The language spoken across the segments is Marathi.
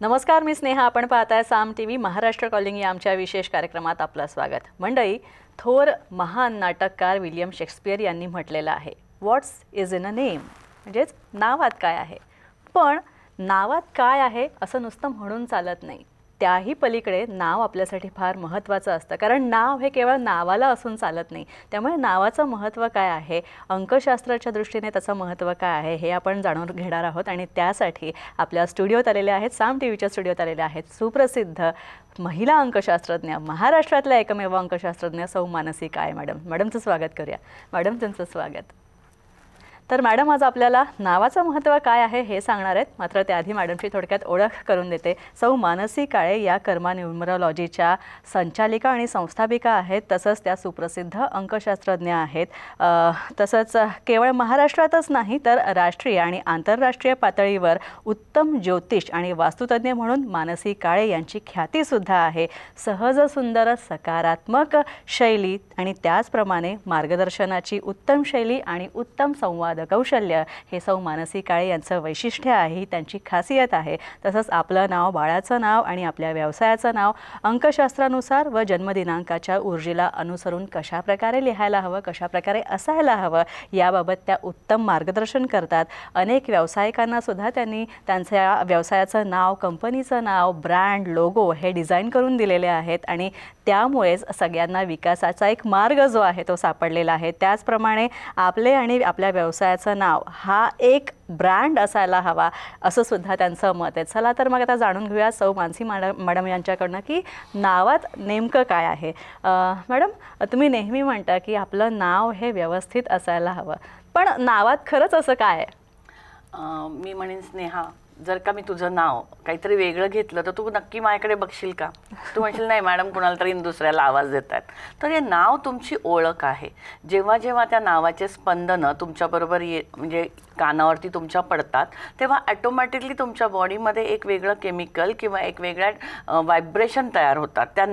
नमस्कार, मी स्नेहा. आपण पाहताय साम टीव्ही महाराष्ट्र कॉलिंग या आमच्या विशेष कार्यक्रमात आपलं स्वागत. मंडळी, थोर महान नाटककार विलियम शेक्सपियर यांनी म्हटलेलं आहे, व्हॉट्स इज इन अ नेम, म्हणजेच नावात काय आहे. पण नावात काय आहे असं नुसतं म्हणून चालत नाही. त्याही पलीकडे नाव आपल्यासाठी फार महत्त्वाचं असतं, कारण नाव हे केवळ नावाला असून चालत नाही. त्यामुळे नावाचं महत्त्व काय आहे, अंकशास्त्राच्या दृष्टीने त्याचं महत्त्व काय आहे हे आपण जाणून घेणार आहोत. आणि त्यासाठी आपल्या स्टुडिओत आलेले आहेत, साम टी व्हीच्या स्टुडिओत आलेले आहेत सुप्रसिद्ध महिला अंकशास्त्रज्ञ, महाराष्ट्रातल्या एकमेव अंकशास्त्रज्ञ सौ मानसी काळे मॅडम. मॅडमचं स्वागत करूया. मॅडम, तुमचं स्वागत. तर मॅडम आज आपल्याला नावाचं महत्त्व काय आहे हे सांगणार आहेत. मात्र त्याआधी मॅडमची थोडक्यात ओळख करून देते. सौ मानसी काळे या कर्मा न्यूमरोलॉजीच्या संचालिका आणि संस्थापिका आहेत. तसंच त्या सुप्रसिद्ध अंकशास्त्रज्ञ आहेत. तसंच केवळ महाराष्ट्रातच नाही तर राष्ट्रीय आणि आंतरराष्ट्रीय पातळीवर उत्तम ज्योतिष आणि वास्तुतज्ञ म्हणून मानसी काळे यांची ख्यातीसुद्धा आहे. सहज सुंदर सकारात्मक शैली आणि त्याचप्रमाणे मार्गदर्शनाची उत्तम शैली आणि उत्तम संवाद कौशल्य हे सौ मानसी काळे यांचं वैशिष्ट्य आहे, ही त्यांची खासियत आहे. तसंच आपलं नाव, बाळाचं नाव आणि आपल्या व्यवसायाचं नाव अंकशास्त्रानुसार व जन्मदिनांकाच्या ऊर्जेला अनुसरून कशाप्रकारे लिहायला हवं, कशाप्रकारे असायला हवं याबाबत त्या उत्तम मार्गदर्शन करतात. अनेक व्यावसायिकांना सुद्धा त्यांनी त्यांच्या व्यवसायाचं नाव, कंपनीचं नाव, ब्रँड, लोगो हे डिझाईन करून दिलेले आहेत आणि त्यामुळेच सगळ्यांना विकासाचा एक मार्ग जो आहे तो सापडलेला आहे. त्याचप्रमाणे आपले आणि आपल्या व्यवसायाचं नाव हा एक ब्रँड असायला हवा असं सुद्धा त्यांचं मत आहे. चला तर मग आता जाणून घेऊया सौ मानसी मॅडम यांच्याकडनं की नावात नेमकं काय आहे. मॅडम, तुम्ही नेहमी म्हणता की आपलं नाव हे व्यवस्थित असायला हवं, पण नावात खरंच असं काय आहे? मी म्हणेन स्नेहा, जर का मी तुझं नाव काहीतरी वेगळं घेतलं तर तू नक्की माझ्याकडे बघशील का? तू म्हणशील नाही मॅडम, कुणाला तरी दुसऱ्याला आवाज देतात. तर हे नाव तुमची ओळख आहे. जेव्हा जेव्हा त्या नावाचे स्पंदनं तुमच्याबरोबर म्हणजे कानावरती तुमच्या पडतात, तेव्हा ॲटोमॅटिकली तुमच्या बॉडीमध्ये एक वेगळं केमिकल किंवा एक वेगळ्या व्हायब्रेशन तयार होतात त्या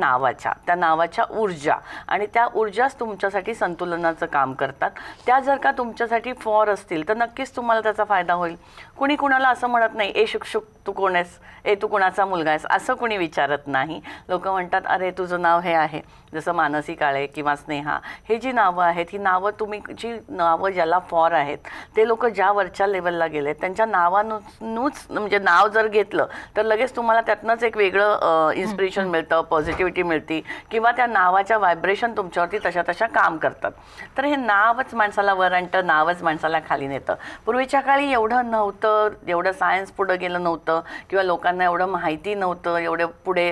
नावाच्या ऊर्जा, आणि त्या ऊर्जाच तुमच्यासाठी संतुलनाचं काम करतात. त्या जर का तुमच्यासाठी फॉर असतील तर नक्कीच तुम्हाला त्याचा फायदा होईल. कुणी कुणाला असं म्हणत नाही, ए शुकशुक तू कोण आहेस, ए तू कुणाचा मुलगा आहेस, असं कुणी विचारत नाही. लोक म्हणतात अरे तुझं नाव हे आहे. जसं मानसी काळे किंवा स्नेहा हे जी नावं आहेत, ही नावं जी नावं ज्याला फॉर आहेत ते लोक ज्या वरच्या लेवलला गेले त्यांच्या नावानूच म्हणजे नाव जर घेतलं तर लगेच तुम्हाला त्यातनंच एक वेगळं इन्स्पिरेशन मिळतं, पॉझिटिव्हिटी मिळते किंवा त्या नावाच्या व्हायब्रेशन तुमच्यावरती तशा काम करतात. तर हे नावच माणसाला वर आणतं, नावच माणसाला खाली नेतं. पूर्वीच्या काळी एवढं नव्हतं, एवढं सायन्स पुढं गेलं नव्हतं किंवा लोकांना एवढं माहिती नव्हतं, एवढं पुढे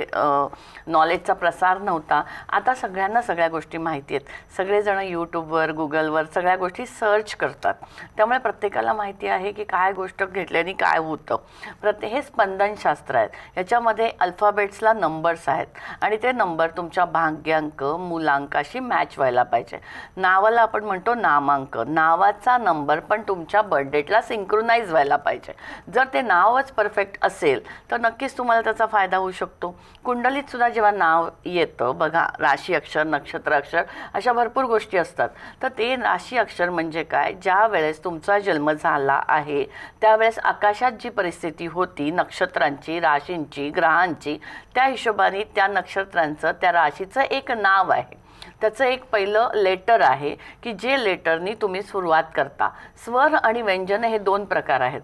नॉलेजचा प्रसार नव्हता. आता सगळ्यांना सगळ्या गोष्टी माहिती आहेत. सगळेजण यूट्यूबवर, गुगलवर सगळ्या गोष्टी सर्च करतात. त्यामुळे प्रत्येकाला माहिती आहे की काय गोष्ट घेतल्याने काय होतं. हे स्पंदनशास्त्र आहेत. याच्यामध्ये अल्फाबेट्सला नंबर्स आहेत आणि ते नंबर तुमच्या भाग्यांक, मूलांकाशी मॅच व्हायला पाहिजे. नावाला आपण म्हणतो नामांक, नावाचा नंबर पण तुमच्या बर्थडेटला सिंक्रोनाइज व्हायला पाहिजे. जर ते नावच परफेक्ट असेल तर नक्कीच तुम्हाला त्याचा फायदा होऊ शकतो. कुंडलीत सुद्धा जेव्हा नाव येतं बघा, राशी अक्षर, नक्षत्र अक्षर अशा भरपूर गोष्टी असतात. तर ते राशी अक्षर म्हणजे काय, ज्या वेळेस तुमचा जन्म झाला आहे त्यावेळेस आकाशात जी परिस्थिती होती नक्षत्रांची, राशींची, ग्रहांची, त्या हिशोबाने त्या नक्षत्रांचं, त्या राशीचं एक नाव आहे. त्याचं एक पहिलं लेटर आहे की जे लेटरनी तुम्ही सुरुवात करता. स्वर आणि व्यंजन हे दोन प्रकार आहेत.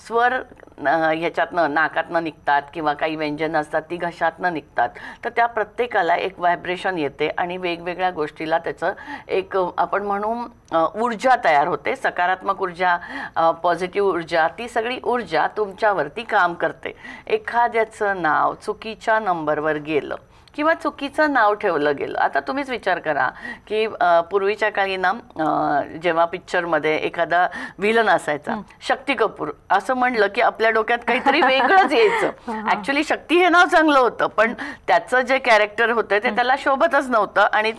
स्वर ह्याच्यातनं नाकातनं निघतात किंवा काही व्यंजनं असतात ती घशातनं निघतात. तर त्या प्रत्येकाला एक व्हायब्रेशन येते आणि वेगवेगळ्या गोष्टीला त्याचं एक आपण म्हणू ऊर्जा तयार होते. सकारात्मक ऊर्जा, पॉझिटिव्ह ऊर्जा, ती सगळी ऊर्जा तुमच्यावरती काम करते. एखाद्याचं नाव चुकीच्या नंबरवर गेलं किंवा चुकीचं नाव ठेवलं गेलं. आता तुम्हीच विचार करा की पूर्वीच्या काळी ना जेव्हा पिक्चरमध्ये एखादा विलन असायचा, शक्ती कपूर असं म्हणलं की आपल्या डोक्यात काहीतरी वेगळंच यायचं. ॲक्च्युली शक्ती हे नाव चांगलं होतं पण त्याचं जे कॅरेक्टर होतं ते त्याला शोभतच नव्हतं आणि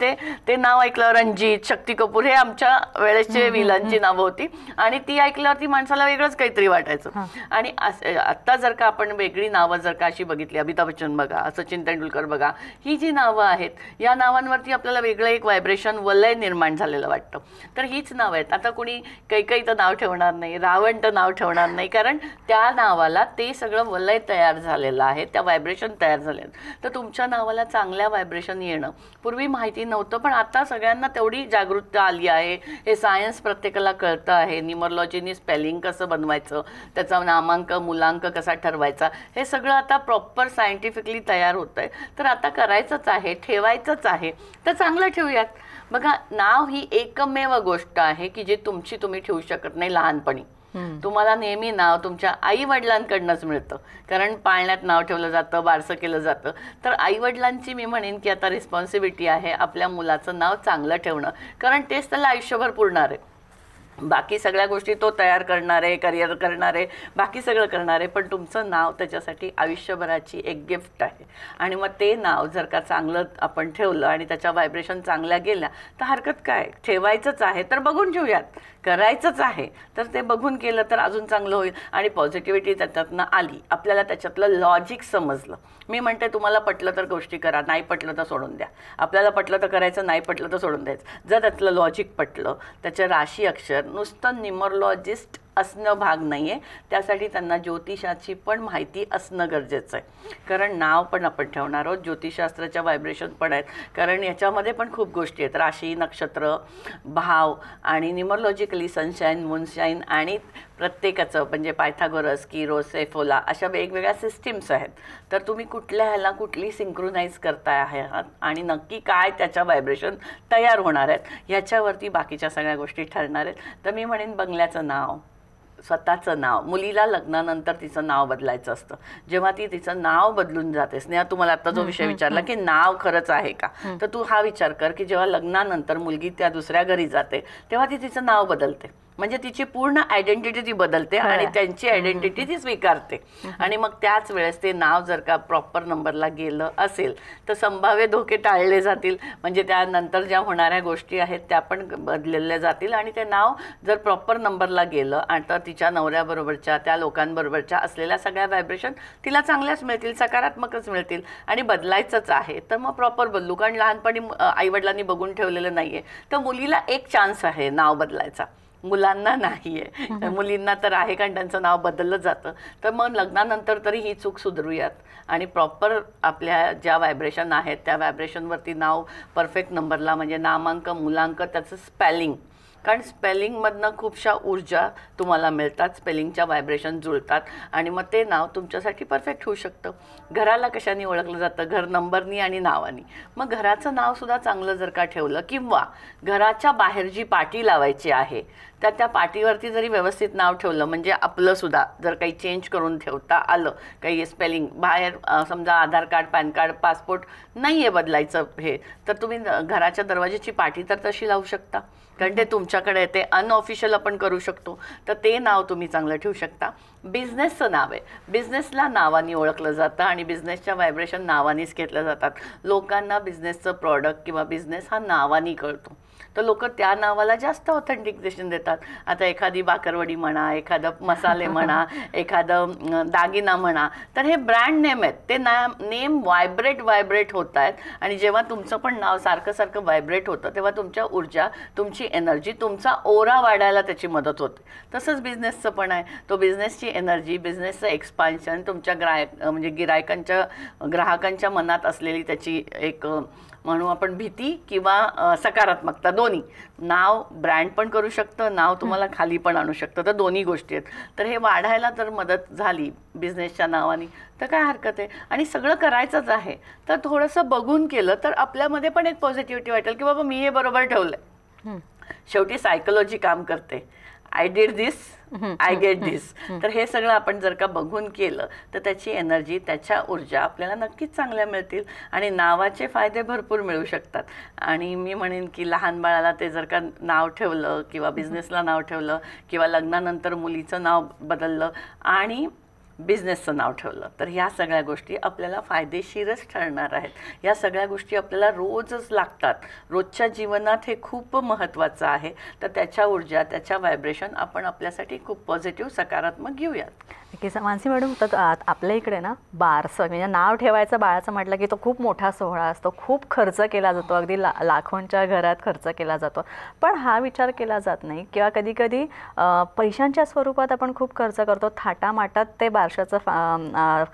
ते नाव ऐकलं रणजित, शक्ती कपूर हे आमच्या वेळेसचे विलनची नावं होती आणि ती ऐकल्यावरती माणसाला वेगळंच काहीतरी वाटायचं. आणि आत्ता जर का आपण वेगळी नावं जर का अशी बघितली, अमिताभ बच्चन बघा, सचिन तेंडुलकर बघा, ही जी नावं आहेत या नावांवरती आपल्याला वेगळं एक व्हायब्रेशन वलय निर्माण झालेलं वाटतं. तर हीच नावं आहेत. आता कुणी कैकई तर नाव ठेवणार नाही, रावण तर नाव ठेवणार नाही, कारण त्या नावाला ते सगळं वलय तयार झालेलं आहे, त्या व्हायब्रेशन तयार झाले. तर तुमच्या नावाला चांगल्या व्हायब्रेशन येणं पूर्वी माहिती नव्हतं, पण आता सगळ्यांना तेवढी जागरूकता आली आहे. हे सायन्स प्रत्येकाला कळतं आहे. न्यूमरोलॉजीनी स्पेलिंग कसं बनवायचं, त्याचा नामांक मूलांक कसा ठरवायचा, हे सगळं आता प्रॉपर सायंटिफिकली तयार होतं आहे. तर आता करायचंच आहे, ठेवायचंच आहे, तर चांगलं ठेवूयात. बघा, नाव ही एकमेव गोष्ट आहे की जे तुम्ही ठेवू शकत नाही लहानपणी. तुम्हाला नेहमी नाव तुमच्या आई वडिलांकडनंच मिळतं, कारण पाळण्यात नाव ठेवलं जातं, बारसं केलं जातं. तर आई वडिलांची मी म्हणेन की आता रिस्पॉन्सिबिलिटी आहे आपल्या मुलाचं नाव चांगलं ठेवणं, कारण तेच त्याला आयुष्यभर पुरणार आहे. बाकी सगळ्या गोष्टी तो तयार करणार आहे, करिअर करणार आहे, बाकी सगळं करणार आहे, पण तुमचं नाव त्याच्यासाठी आयुष्यभराची एक गिफ्ट आहे. आणि मग ते नाव जर का चांगलं आपण ठेवलं आणि त्याच्या व्हायब्रेशन चांगल्या गेल्या तर हरकत काय, ठेवायचंच आहे तर बघून ठेवूयात, करायचंच आहे तर ते बघून केलं तर अजून चांगलं होईल. आणि पॉझिटिव्हिटी त्याच्यातनं आली, आपल्याला त्याच्यातलं लॉजिक समजलं. मी म्हणते तुम्हाला पटलं तर गोष्टी करा, नाही पटलं तर सोडून द्या. आपल्याला पटलं तर करायचं, नाही पटलं तर सोडून द्यायचं. जर त्यातलं लॉजिक पटलं, त्याचे राशी अक्षर, नुसतं न्यूमरोलॉजिस्ट असणं भाग नाही आहे, त्यासाठी त्यांना ज्योतिषाची पण माहिती असणं गरजेचं आहे. कारण नाव पण आपण ठेवणार आहोत, ज्योतिषशास्त्राच्या व्हायब्रेशन पण आहेत, कारण याच्यामध्ये पण खूप गोष्टी आहेत. राशी, नक्षत्र, भाव आणि न्यूमरोलॉजिकली सनशाईन, मूनशाईन आणि प्रत्येकाचं म्हणजे पायथागोरस, किरो, सेफोला अशा वेगवेगळ्या सिस्टीम्स आहेत. तर तुम्ही कुठल्या ह्याला कुठली सिंक्रोनाइज करताय आहात आणि नक्की काय त्याच्या व्हायब्रेशन तयार होणार आहेत ह्याच्यावरती बाकीच्या सगळ्या गोष्टी ठरणार आहेत. तर मी म्हणेन बंगल्याचं नाव, स्वतःचं नाव, मुलीला लग्नानंतर तिचं नाव बदलायचं असतं. जेव्हा ती तिचं नाव बदलून जाते, स्नेहा तुम्हाला आता जो विषय विचारला की नाव खरंच आहे का, तर तू हा विचार कर की जेव्हा लग्नानंतर मुलगी त्या दुसऱ्या घरी जाते तेव्हा ती तिचं नाव बदलते, म्हणजे तिची पूर्ण आयडेंटिटी ती बदलते आणि त्यांची आयडेंटिटी ती स्वीकारते. आणि मग त्याच वेळेस ते नाव जर का प्रॉपर नंबरला गेलं असेल तर संभाव्य धोके टाळले जातील, म्हणजे त्यानंतर ज्या होणाऱ्या गोष्टी आहेत त्या पण बदलल्या जातील. आणि ते नाव जर प्रॉपर नंबरला गेलं आणि तर तिच्या नवऱ्याबरोबरच्या त्या लोकांबरोबरच्या असलेल्या सगळ्या व्हायब्रेशन तिला चांगल्याच मिळतील, सकारात्मकच मिळतील. आणि बदलायचंच आहे तर मग प्रॉपर बदलू, कारण लहानपणी आईवडिलांनी बघून ठेवलेलं नाही आहे. तर मुलीला एक चान्स आहे नाव बदलायचा, मुलांना नाही आहे. मुलींना तर आहे, कारण त्यांचं नाव बदललं जातं. तर मग लग्नानंतर तरी ही चूक सुधारूयात आणि प्रॉपर आपल्या ज्या व्हायब्रेशन आहेत त्या व्हायब्रेशनवरती नाव परफेक्ट नंबरला, म्हणजे नामांक, मूलांक, त्याचं स्पेलिंग, कारण स्पेलिंगमधनं खूपशा ऊर्जा तुम्हाला मिळतात, स्पेलिंगच्या व्हायब्रेशन जुळतात आणि मग ते नाव तुमच्यासाठी परफेक्ट होऊ शकतं. घराला कशाने ओळखलं जातं, घर नंबरनी आणि नावानी. मग घराचं नावसुद्धा चांगलं जर का ठेवलं किंवा घराच्या बाहेर जी पाटी लावायची आहे तर त्या पाटीवरती जरी व्यवस्थित नाव ठेवलं, म्हणजे आपलंसुद्धा जर काही चेंज करून ठेवता आलं, काही स्पेलिंग बाहेर, समजा आधार कार्ड, पॅन कार्ड, पासपोर्ट नाही आहे बदलायचं हे, तर तुम्ही घराच्या दरवाजाची पाटी तर तशी लावू शकता, कारण ते तुमच्याकडे येते. अनऑफिशियल आपण करू शकतो, तर ते नाव तुम्ही चांगलं ठेवू शकता. बिझनेसचं नाव आहे, बिझनेसला नावाने ओळखलं जातं आणि बिझनेसच्या व्हायब्रेशन नावानेच घेतल्या जातात. लोकांना बिझनेसचं प्रॉडक्ट किंवा बिझनेस हा नावाने कळतो, तर लोक त्या नावाला जास्त ऑथेंटिकेशन देतात. आता एखादी बाकरवडी म्हणा, एखादं मसाले म्हणा, एखादं दागिना म्हणा, तर हे ब्रँड नेम आहेत, ते नेम व्हायब्रेट होत आहेत. आणि जेव्हा तुमचं पण नाव सारखं सारखं व्हायब्रेट होतं तेव्हा तुमच्या ऊर्जा, तुमची एनर्जी, तुमचा ओरा वाढायला त्याची मदत होते. तसंच बिझनेसचं पण आहे, तो बिझनेसची एनर्जी, बिझनेसचं एक्सपान्शन, तुमच्या म्हणजे ग्राहकांच्या मनात असलेली त्याची एक म्हणू आपण भीती किंवा सकारात्मकता, दोन्ही. नाव ब्रँड पण करू शकतं, नाव तुम्हाला खाली पण आणू शकतं, तर दोन्ही गोष्टी आहेत. तर हे वाढायला जर मदत झाली बिझनेसच्या नावाने तर काय हरकत आहे. आणि सगळं करायचंच आहे तर थोडंसं बघून केलं तर आपल्यामध्ये पण एक पॉझिटिव्हिटी वाटेल की बाबा मी हे बरोबर ठेवलंय. शेवटी सायकोलॉजी काम करते, I did this, I get this. तर हे सगळं आपण जर का बघून केलं तर त्याची एनर्जी, त्याच्या ऊर्जा आपल्याला नक्कीच चांगल्या मिळतील आणि नावाचे फायदे भरपूर मिळू शकतात. आणि मी म्हणेन की लहान बाळाला ते जर का नाव ठेवलं किंवा बिझनेसला नाव ठेवलं किंवा लग्नानंतर मुलीचं नाव बदललं आणि बिझनेसचं नाव ठेवलं तर ह्या सगळ्या गोष्टी आपल्याला फायदेशीरच ठरणार आहेत. ह्या सगळ्या गोष्टी आपल्याला रोजच लागतात. रोजच्या जीवनात हे खूप महत्त्वाचं आहे. तर त्याच्या ऊर्जा, त्याच्या व्हायब्रेशन आपण आपल्यासाठी खूप पॉझिटिव्ह, सकारात्मक घेऊयात. मानसी मॅडम, तर आपल्या इकडे ना बारसं म्हणजे नाव ठेवायचं बाळाचं म्हटलं की तो खूप मोठा सोहळा असतो, खूप खर्च केला जातो, अगदी लाखोंच्या घरात खर्च केला जातो. पण हा विचार केला जात नाही किंवा कधी कधी पैशांच्या स्वरूपात आपण खूप खर्च करतो, थाटामाटात ते बारशाचा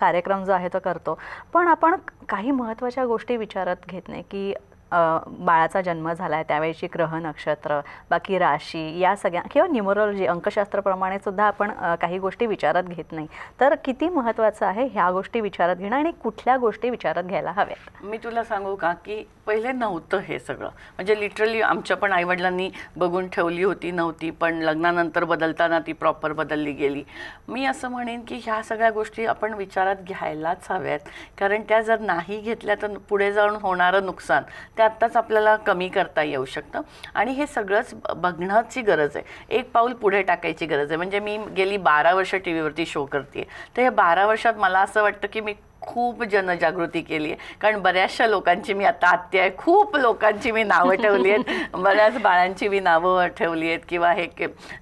कार्यक्रम जो आहे तो करतो. पण आपण काही महत्त्वाच्या गोष्टी विचारात घेत नाही की बाळाचा जन्म झाला आहे त्यावेळीची ग्रह नक्षत्र, बाकी राशी, या सगळ्या किंवा न्यूमरोलॉजी अंकशास्त्राप्रमाणे सुद्धा आपण काही गोष्टी विचारात घेत नाही. तर किती महत्त्वाचं आहे ह्या गोष्टी विचारात घेणं आणि कुठल्या गोष्टी विचारात घ्यायला हव्यात? मी तुला सांगू का की पहिले नव्हतं हे सगळं. म्हणजे लिटरली आमच्या पण आईवडिलांनी बघून ठेवली होती, नव्हती, पण लग्नानंतर बदलताना ती प्रॉपर बदलली गेली. मी असं म्हणेन की ह्या सगळ्या गोष्टी आपण विचारात घ्यायलाच हव्यात, कारण त्या जर नाही घेतल्या तर पुढे जाऊन होणारं नुकसान ते आत्ताच आपल्याला कमी करता येऊ शकतं. आणि हे सगळंच बघण्याची गरज आहे, एक पाऊल पुढे टाकायची गरज आहे. म्हणजे मी गेली 12 वर्ष टी व्हीवरती शो करते, तर या 12 वर्षात मला असं वाटतं की मी खूप जनजागृती केली आहे. कारण बऱ्याचशा लोकांची मी आता आत्या आहे, खूप लोकांची मी नावं ठेवली आहेत, बऱ्याच बाळांची मी नावं ठेवली आहेत किंवा हे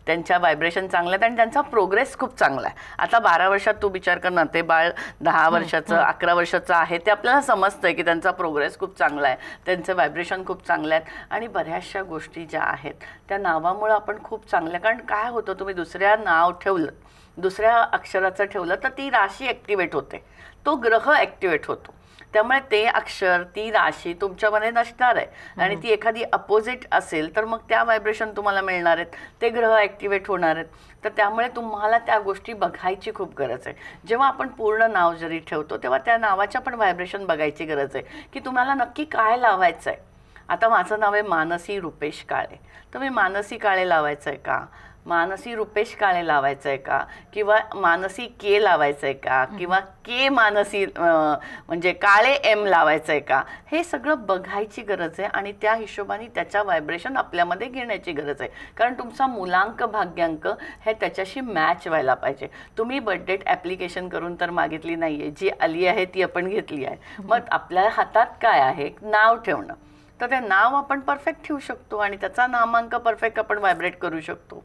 त्यांच्या व्हायब्रेशन चांगलं आहेत आणि त्यांचा प्रोग्रेस खूप चांगला आहे. आता 12 वर्षात तू विचार कर ना, ते बाळ 10 वर्षाचं 11 वर्षाचं आहे, ते आपल्याला समजतं की त्यांचा प्रोग्रेस खूप चांगला आहे, त्यांचं व्हायब्रेशन खूप चांगलं आहे. आणि बऱ्याचशा गोष्टी ज्या आहेत त्या नावामुळं आपण खूप चांगल्या, कारण काय होतं, तुम्ही दुसऱ्या नाव ठेवलं, दुसऱ्या अक्षराचं ठेवलं तर ती राशी ॲक्टिवेट होते, तो ग्रह ॲक्टिवेट होतो. त्यामुळे ते अक्षर, ती राशी तुमच्यामध्ये नसणार आहे आणि ती एखादी अपोजिट असेल तर मग त्या व्हायब्रेशन तुम्हाला मिळणार आहेत, ते ग्रह ॲक्टिवेट होणार आहेत. तर त्यामुळे तुम्हाला त्या गोष्टी बघायची खूप गरज आहे. जेव्हा आपण पूर्ण नाव जरी ठेवतो तेव्हा त्या नावाच्या पण व्हायब्रेशन बघायची गरज आहे की तुम्हाला नक्की काय लावायचं आहे. आता माझं नाव आहे मानसी रुपेश काळे, तर मी मानसी काळे लावायचं आहे का, मानसी रुपेश काळे लावायचं आहे का, किंवा मानसी के लावायचं आहे का, किंवा के मानसी म्हणजे काळे एम लावायचं आहे का, हे सगळं बघायची गरज आहे. आणि त्या हिशोबाने त्याच्या व्हायब्रेशन आपल्यामध्ये घेण्याची गरज आहे. कारण तुमचा मूलांक भाग्यांक हे त्याच्याशी मॅच व्हायला पाहिजे. तुम्ही बर्थडेट ॲप्लिकेशन करून तर मागितली नाही आहे, जी आली आहे ती आपण घेतली आहे. मग आपल्या हातात काय आहे, नाव ठेवणं, तर ते नाव आपण परफेक्ट ठेवू शकतो आणि त्याचा नामांक परफेक्ट आपण व्हायब्रेट करू शकतो.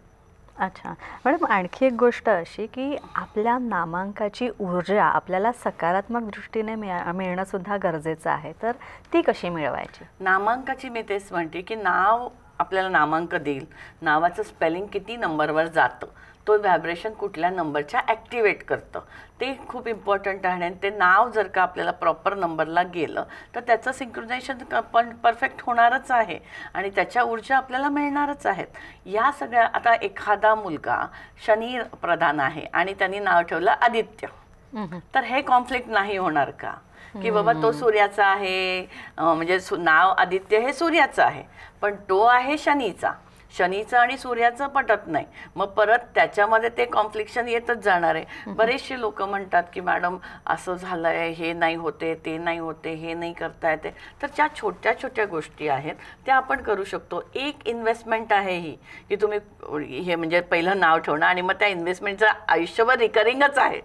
अच्छा मॅडम, आणखी एक गोष्ट अशी की आपल्या नामांकाची ऊर्जा आपल्याला सकारात्मक दृष्टीने मिळणं सुद्धा गरजेचं आहे, तर ती कशी मिळवायची? नामांकाची मी तेच म्हणते की नाव आपल्याला नामांक देईल, नावाचं स्पेलिंग किती नंबरवर जातं, तो व्हायब्रेशन कुठल्या नंबरच्या ॲक्टिवेट करतं, ते खूप इम्पॉर्टंट आहे. आणि ते नाव जर का आपल्याला प्रॉपर नंबरला गेलं तर त्याचं सिंक्रोनायझेशन पण परफेक्ट होणारच आहे आणि त्याच्या ऊर्जा आपल्याला मिळणारच आहेत. या सगळ्या, आता एखादा मुलगा शनी प्रधान आहे आणि त्यांनी नाव ठेवलं आदित्य, तर हे कॉन्फ्लिक्ट नाही होणार का की बाबा तो सूर्याचा आहे, म्हणजे नाव आदित्य हे सूर्याचं आहे पण तो आहे शनीचा, शनीचं आणि सूर्याचं पटत नाही, मग परत त्याच्यामध्ये ते कॉन्फ्लिक्शन येतच जाणार आहे. बरेचसे लोक म्हणतात की मॅडम असं झालं आहे, हे नाही होते, ते नाही होते, हे नाही करता येते. तर ज्या छोट्या छोट्या गोष्टी आहेत त्या आपण करू शकतो. एक इन्व्हेस्टमेंट आहे ही की तुम्ही हे म्हणजे पहिलं नाव ठेवणं आणि मग त्या इन्व्हेस्टमेंटचं आयुष्यभर रिकरिंगच आहे,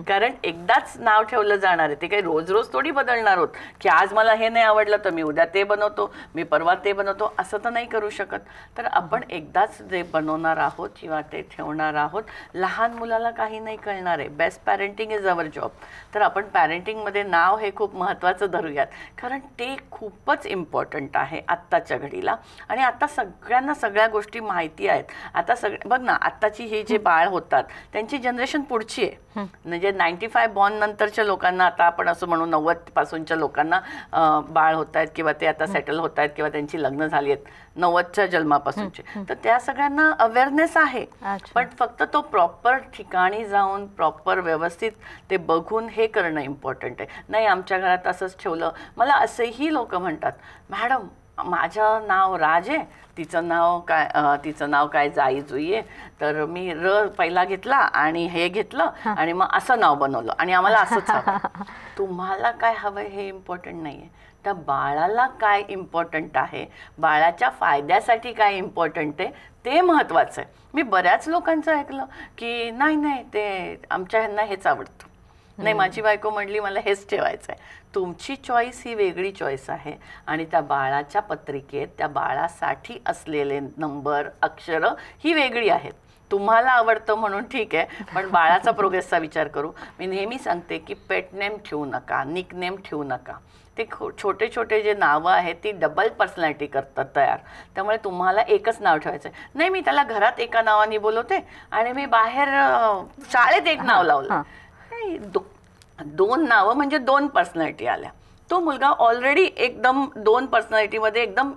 कारण एकदाच नाव ठेवलं जाणार आहे. ते काही रोज रोज थोडी बदलणार आहोत की आज मला हे नाही आवडलं तर मी उद्या ते बनवतो, मी परवा ते बनवतो, असं तर नाही करू शकत. तर आपण एकदाच जे बनवणार आहोत किंवा ते ठेवणार आहोत. लहान मुलाला काही नाही कळणार आहे. Best parenting is our job. तर आपण पॅरेंटिंगमध्ये नाव हे खूप महत्त्वाचं धरूयात, कारण ते खूपच इम्पॉर्टंट आहे आत्ताच्या घडीला. आणि आता सगळ्यांना सगळ्या गोष्टी माहिती आहेत. आता बघ ना, आत्ताची हे जे बाळ होतात त्यांची जनरेशन पुढची आहे. म्हणजे 95 बॉर्न नंतरच्या लोकांना, आता आपण असं म्हणू 90 पासूनच्या लोकांना बाळ होत आहेत किंवा ते आता सेटल होत आहेत किंवा त्यांची लग्न झाली आहेत 90च्या जन्मापासूनचे. तर त्या सगळ्यांना अवेअरनेस आहे, पण फक्त तो प्रॉपर ठिकाणी जाऊन प्रॉपर व्यवस्थित ते बघून हे करणं इम्पॉर्टंट आहे. नाही आमच्या घरात असंच ठेवलं. मला असेही लोक म्हणतात, मॅडम माझं नाव राज आहे, तिचं नाव काय जाई जुई आहे, तर मी र पहिला घेतला आणि हे घेतलं आणि मग असं नाव बनवलं आणि आम्हाला असंच हवं. तुम्हाला काय हवंय हे इम्पॉर्टंट नाही आहे, त्या बाळाला काय इम्पॉर्टंट आहे, बाळाच्या फायद्यासाठी काय इम्पॉर्टंट आहे ते महत्त्वाचं आहे. मी बऱ्याच लोकांचं ऐकलं की नाही ते आमच्या ह्यांना हेच आवडतं, नाही माझी बायको म्हटली मला हेच ठेवायचं आहे. तुमची चॉईस ही वेगळी चॉईस आहे आणि त्या बाळाच्या पत्रिकेत त्या बाळासाठी असलेले नंबर अक्षरं ही वेगळी आहेत. तुम्हाला आवडतं म्हणून ठीक आहे, पण बाळाचा प्रोग्रेसचा विचार करू. मी नेहमी सांगते की पेट नेम ठेवू नका, निक नेम ठेवू नका. ते छोटे छोटे जे नावं आहेत ती डबल पर्सनॅलिटी करतात तयार. त्यामुळे तुम्हाला एकच नाव ठेवायचं आहे. नाही मी त्याला घरात एका नावाने बोलवते आणि मी बाहेर शाळेत एक नाव लावलं. दोन नावं म्हणजे दोन पर्सनॅलिटी आल्या. तो मुलगा ऑलरेडी एकदम दोन पर्सनॅलिटीमध्ये एकदम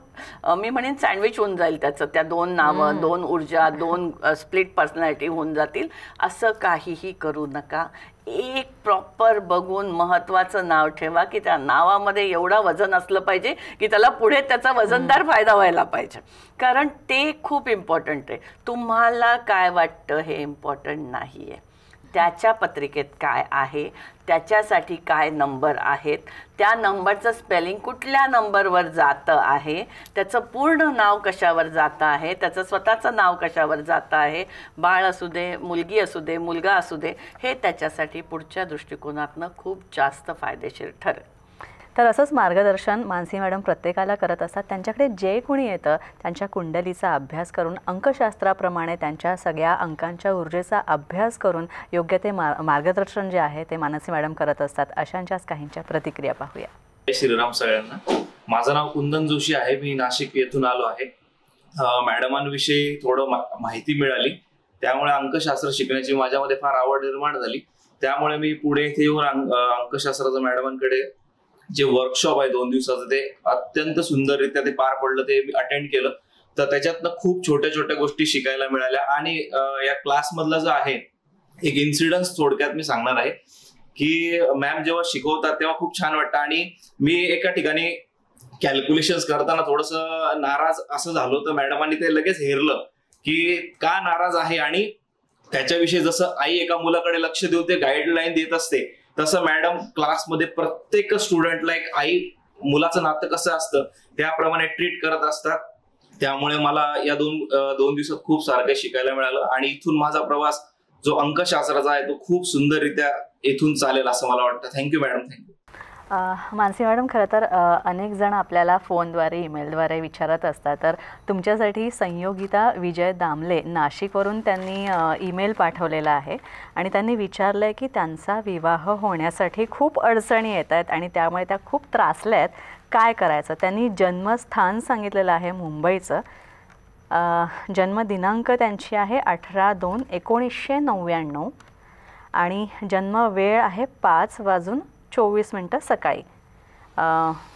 मी म्हणेन सँडविच होऊन जाईल त्याचं. त्या दोन नावं, दोन ऊर्जा, दोन स्प्लिट पर्सनॅलिटी होऊन जातील. असं काहीही करू नका. एक प्रॉपर बघून महत्त्वाचं नाव ठेवा की त्या नावामध्ये एवढा वजन असलं पाहिजे की त्याला पुढे त्याचा वजनदार फायदा व्हायला पाहिजे. कारण ते खूप इम्पॉर्टंट आहे. तुम्हाला काय वाटतं हे इम्पॉर्टंट नाही आहे. त्याच्या पत्रिकेत काय आहे, त्याच्यासाठी काय नंबर आहेत, त्या नंबरचं स्पेलिंग कुठल्या नंबरवर जातं आहे, त्याचं पूर्ण नाव कशावर जातं आहे, त्याचं स्वतःचं नाव कशावर जातं आहे, बाळ असू दे, मुलगी असू दे, मुलगा असू दे, हे त्याच्यासाठी पुढच्या दृष्टिकोनातनं खूप जास्त फायदेशीर ठरेल. तर असंच मार्गदर्शन मानसी मॅडम प्रत्येकाला करत असतात. त्यांच्याकडे जे कोणी येतं त्यांच्या कुंडलीचा अभ्यास करून अंकशास्त्राप्रमाणे त्यांच्या सगळ्या अंकांच्या ऊर्जेचा अभ्यास करून योग्य ते मार्गदर्शन जे आहे ते मानसी मॅडम करत असतात. अशांच्याच काहींच्या प्रतिक्रिया पाहूया. जय श्रीराम सगळ्यांना. माझं नाव कुंदन जोशी आहे. मी नाशिक येथून आलो आहे. मॅडमांविषयी थोडं माहिती मिळाली, त्यामुळे अंकशास्त्र शिकण्याची माझ्यामध्ये फार आवड निर्माण झाली. त्यामुळे मी पुढे इथे येऊन अंकशास्त्राचं मॅडमांकडे जे वर्कशॉप आहे 2 दिवसाचं ते अत्यंत सुंदररित्या ते पार पडलं. ते मी अटेंड केलं तर त्याच्यातनं खूप छोट्या छोट्या गोष्टी शिकायला मिळाल्या. आणि या क्लासमधला जो आहे एक इन्सिडन्स थोडक्यात मी सांगणार आहे की मॅम जेव्हा शिकवतात तेव्हा खूप छान वाटतं. आणि मी एका ठिकाणी कॅल्क्युलेशन्स करताना थोडंसं नाराज असं झालो तर मॅडमांनी ते लगेच हेरलं की का नाराज आहे. आणि त्याच्याविषयी जसं आई एका मुलाकडे लक्ष देऊन ते गाईडलाईन देत असते तसं मॅडम क्लासमध्ये प्रत्येक स्टुडंटला एक आई मुलाचं नातं कसं असतं त्याप्रमाणे ट्रीट करत असतात. त्यामुळे मला या दोन दिवसात खूप सारं काही शिकायला मिळालं. आणि इथून माझा प्रवास जो अंकशास्त्राचा आहे तो खूप सुंदररित्या इथून चालेल असं मला वाटतं. Thank you madam. Thank you. Mansi madam, खरं तर अनेक जण आपल्याला फोनद्वारे ईमेलद्वारे विचारत असतात. तर तुमच्यासाठी संयोगिता विजय दामले नाशिकवरून त्यांनी ईमेल पाठवलेला आहे आणि त्यांनी विचारलं आहे की त्यांचा विवाह होण्यासाठी खूप अडचणी येत आहेत आणि त्यामुळे त्या खूप त्रासल्या आहेत, काय करायचं. त्यांनी जन्मस्थान सांगितलेलं आहे मुंबईचं. जन्मदिनांक त्यांची आहे 18/2/1999 आणि जन्मवेळ आहे 5:24 सकाळी.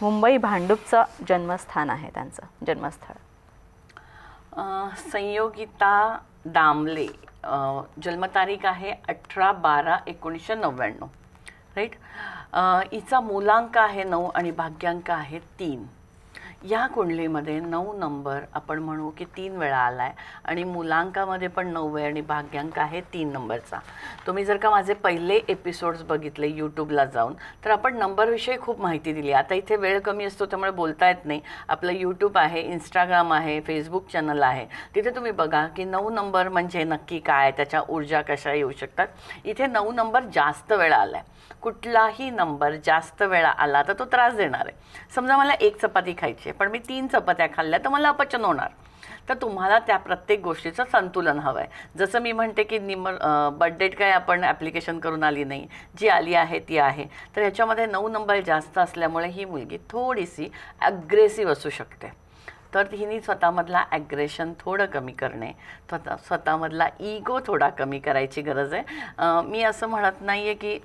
मुंबई भांडूपचं जन्मस्थान आहे त्यांचं जन्मस्थळ. संयोगिता दामले, जन्मतारीख आहे 18/12/1999, राईट. हिचा मूलांक आहे 9 आणि भाग्यांक आहे 3. या कुंडलीमध्ये 9 नंबर आपण म्हणू की 3 वेळा आला आहे आणि मुलांकामध्ये पण 9 वेळ आणि भाग्यांक आहे 3 नंबरचा. तुम्ही जर का माझे पहिले एपिसोड्स बघितले यूट्यूबला जाऊन तर आपण नंबरविषयी खूप माहिती दिली. आता इथे वेळ कमी असतो त्यामुळे बोलता येत नाही. आपलं यूट्यूब आहे, इंस्टाग्राम आहे, फेसबुक चॅनल आहे, तिथे तुम्ही बघा की 9 नंबर म्हणजे नक्की काय, त्याच्या ऊर्जा कशा येऊ शकतात. इथे 9 नंबर जास्त वेळा आला आहे. कुठलाही नंबर जास्त वेळा आला तर तो त्रास देणार आहे. समजा मला 1 चपाती खायची आहे पण मी 3 चपात्या खाल्ल्या तर मला अपचन होणार. तर तुम्हाला त्या प्रत्येक गोष्टीचं संतुलन हवं आहे. जसं मी म्हणते की बर्थडेट काय आपण ॲप्लिकेशन करून आली नाही, जी आली आहे ती आहे. तर ह्याच्यामध्ये 9 नंबर जास्त असल्यामुळे ही मुलगी थोडीशी ॲग्रेसिव्ह असू शकते. तर हिने स्वतःमधला ॲग्रेशन थोडं कमी करणे, स्वतःमधला इगो थोडा कमी करायची गरज आहे. मी असं म्हणत नाही आहे की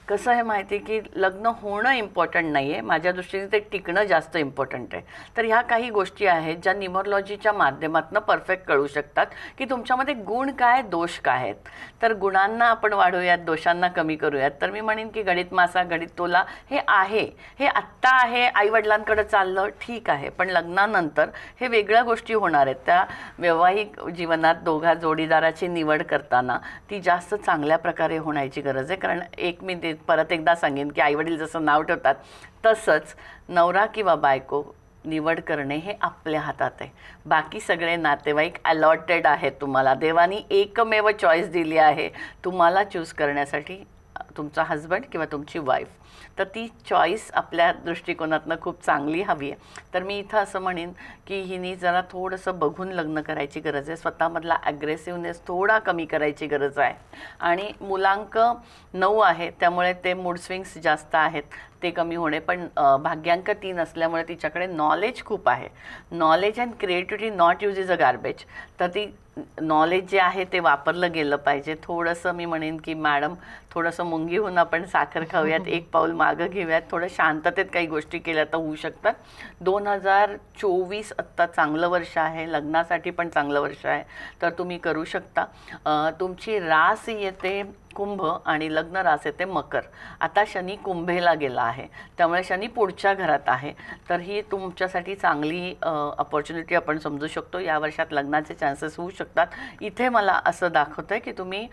कसं आहे माहिती की लग्न होणं इम्पॉर्टंट नाही आहे, माझ्या दृष्टीने ते टिकणं जास्त इम्पॉर्टंट आहे. तर ह्या काही गोष्टी आहेत ज्या न्यूमरोलॉजीच्या माध्यमातून परफेक्ट कळू शकतात की तुमच्यामध्ये गुण काय, दोष काय आहेत. तर गुणांना आपण वाढवूयात, दोषांना कमी करूयात. तर मी म्हणेन की गणित मासा गणित तोला हे आहे, हे आत्ता आहे, आईवडिलांकडे चाललं ठीक आहे, पण लग्नानंतर हे वेगळ्या गोष्टी होणार आहेत. त्या वैवाहिक जीवनात दोघा जोडीदाराची निवड करताना ती जास्त चांगल्या प्रकारे होण्याची गरज आहे. कारण एक मी परत एकदा सांगेन की आईवडील जसं नाव ठेवतात तसंच नवरा किंवा बायको निवड करणे हे आपल्या हातात आहे. बाकी सगळे नातेवाईक अलॉटेड आहेत तुम्हाला. देवानी एकमेव चॉईस दिली आहे तुम्हाला चूज करण्यासाठी, तुमचा हजबंड किंवा तुमची वाईफ. तर ती चॉईस आपल्या दृष्टिकोनातनं खूप चांगली हवी आहे. तर मी इथं असं म्हणेन की हिनी जरा थोडंसं बघून लग्न करायची गरज आहे. स्वतःमधला ॲग्रेसिव्हनेस थोडा कमी करायची गरज आहे. आणि मुलांक 9 आहे त्यामुळे ते मूड स्विंग्स जास्त आहेत ते कमी होणे. पण भाग्यांक 3 असल्यामुळे तिच्याकडे नॉलेज खूप आहे. Knowledge and creativity not use is a garbage. तर ती नॉलेज जे आहे ते वापरलं गेलं पाहिजे. थोडंसं मी म्हणेन की मॅडम थोडंसं मुंगी होऊन आपण साखर खाऊयात, एक पाऊल मागं घेऊयात, थोडं शांततेत काही गोष्टी केल्या तर होऊ शकतात. 2024 आत्ता चांगलं वर्ष आहे, लग्नासाठी पण चांगलं वर्ष आहे. तर तुम्ही करू शकता. तुमची रास येते कुंभ आणि लग्न रास येते मकर. आता शनी कुंभेला गेला आहे त्यामुळे शनी पुढच्या घरात आहे. तर ही तुमच्यासाठी चांगली अपॉर्च्युनिटी आपण समजू शकतो. या वर्षात लग्नाचे चान्सेस होऊ शकतात. इथे मला असं दाखवतं आहे की तुम्ही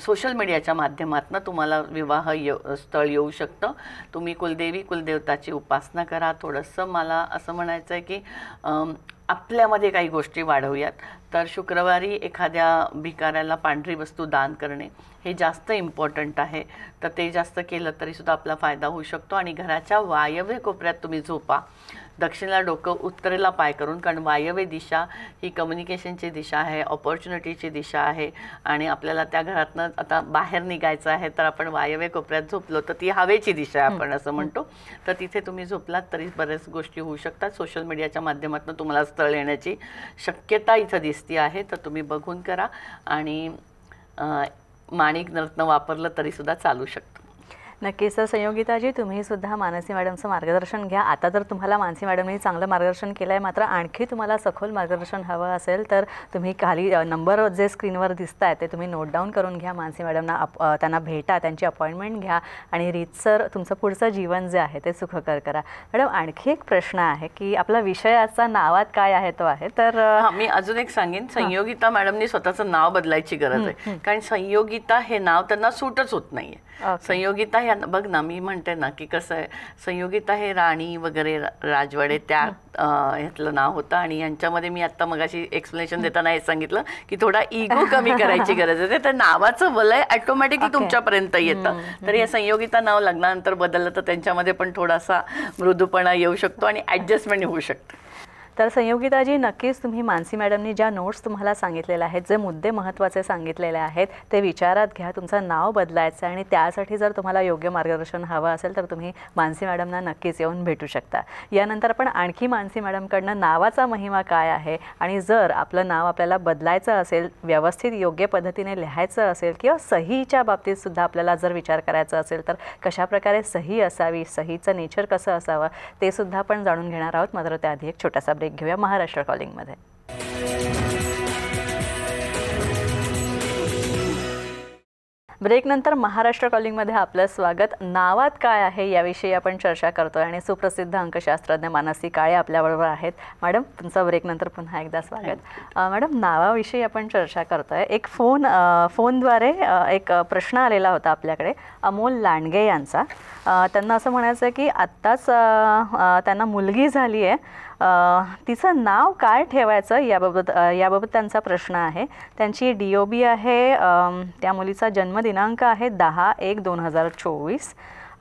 सोशल मीडियाच्या माध्यमातून तुम्हाला विवाह स्थळ येऊ शकतं. तुम्ही कुलदेवी कुलदेवताची उपासना करा. थोडंसं मला असं म्हणायचं आहे की आपल्यामध्ये काही गोष्टी वाढवूयात. तर शुक्रवारी एखाद्या भिकाऱ्याला पांढरी वस्तू दान करणे हे जास्त इम्पॉर्टंट आहे. तर ते जास्त केलं तरीसुद्धा आपला फायदा होऊ शकतो. आणि घराच्या वायव्य कोपऱ्यात तुम्ही झोपा. दक्षिणेला डोकं, उत्तरेला पाय करून, कारण वायव्य दिशा ही कम्युनिकेशनची दिशा आहे, ऑपॉर्च्युनिटीची दिशा आहे. आणि आपल्याला त्या घरातनं आता बाहेर निघायचं आहे तर आपण वायव्य कोपऱ्यात झोपलो तर ती हवेची दिशा आहे आपण असं म्हणतो. तर तिथे तुम्ही झोपलात तरी बऱ्याच गोष्टी होऊ शकतात. सोशल मीडियाच्या माध्यमातून तुम्हाला स्थळ येण्याची शक्यता इथं दिसती आहे. तर तुम्ही बघून करा. आणि माणिक रत्न वापरलं तरीसुद्धा चालू शकतं. नक्कीच. तर संयोगिताजी तुम्ही सुद्धा मानसी मॅडमचं मार्गदर्शन घ्या. आता तर तुम्हाला मानसी मॅडमने चांगलं मार्गदर्शन केलं आहे, मात्र आणखी तुम्हाला सखोल मार्गदर्शन हवं असेल तर तुम्ही खाली नंबर जे स्क्रीनवर दिसत आहेत ते तुम्ही नोट डाऊन करून घ्या. मानसी मॅडमना त्यांना भेटा, त्यांची अपॉइंटमेंट घ्या आणि रीतसर तुमचं पुढचं जीवन जे आहे ते सुखकर करा. मॅडम आणखी एक प्रश्न आहे की आपला विषयाचा नावात काय आहे तो आहे तर मी अजून एक सांगेन. संयोगिता मॅडमनी स्वतःचं नाव बदलायची गरज आहे. कारण संयोगिता हे नाव त्यांना सूटच होत नाहीये. संयोगिता ह्या बघ ना, मी म्हणते ना की कसं आहे, संयोगिता हे राणी वगैरे राजवाडे त्या ह्यातलं नाव होतं. आणि यांच्यामध्ये मी आत्ता मगाशी एक्सप्लेनेशन देताना हे सांगितलं की थोडा इगो कमी करायची गरज आहे. तर नावाचं वलय ऑटोमॅटिकली तुमच्यापर्यंत येतं. तर या संयोगिता नाव लग्नानंतर बदललं तर त्यांच्यामध्ये पण थोडासा मृदूपणा येऊ शकतो आणि ॲडजस्टमेंट होऊ शकतं. तर संयोगिताजी नक्कीच तुम्ही मानसी मॅडमनी ज्या नोट्स तुम्हाला सांगितलेल्या आहेत, जे मुद्दे महत्त्वाचे सांगितलेले आहेत ते विचारात घ्या. तुमचं नाव बदलायचं आणि त्यासाठी जर तुम्हाला योग्य मार्गदर्शन हवं असेल तर तुम्ही मानसी मॅडमना नक्कीच येऊन भेटू शकता. यानंतर पण आणखी मानसी मॅडमकडनं नावाचा महिमा काय आहे आणि जर आपलं नाव आपल्याला बदलायचं असेल, व्यवस्थित योग्य पद्धतीने लिहायचं असेल किंवा सहीच्या बाबतीत सुद्धा आपल्याला जर विचार करायचा असेल तर कशाप्रकारे सही असावी, सहीचं नेचर कसं असावं ते सुद्धा आपण जाणून घेणार आहोत. मात्र त्याआधी एक छोटासा ब्रेक घेऊया महाराष्ट्र कॉलिंगमध्ये. ब्रेकनंतर महाराष्ट्र कॉलिंगमध्ये आपलं स्वागत. नावात काय आहे याविषयी आपण चर्चा करतोय आणि सुप्रसिद्ध अंकशास्त्रज्ञ मानसी काळे आपल्याबरोबर आहेत. मॅडम तुमचं ब्रेकनंतर पुन्हा एकदा स्वागत. मॅडम नावाविषयी आपण चर्चा करतोय. एक फोनद्वारे एक प्रश्न आलेला होता आपल्याकडे अमोल लांडगे यांचा. त्यांना असं म्हणायचं की आत्ताच त्यांना मुलगी झाली आहे, तिचं नाव काय ठेवायचं याबाबत त्यांचा प्रश्न आहे. त्यांची DOB आहे, त्या मुलीचा जन्मदिनांक आहे 10/1/2024,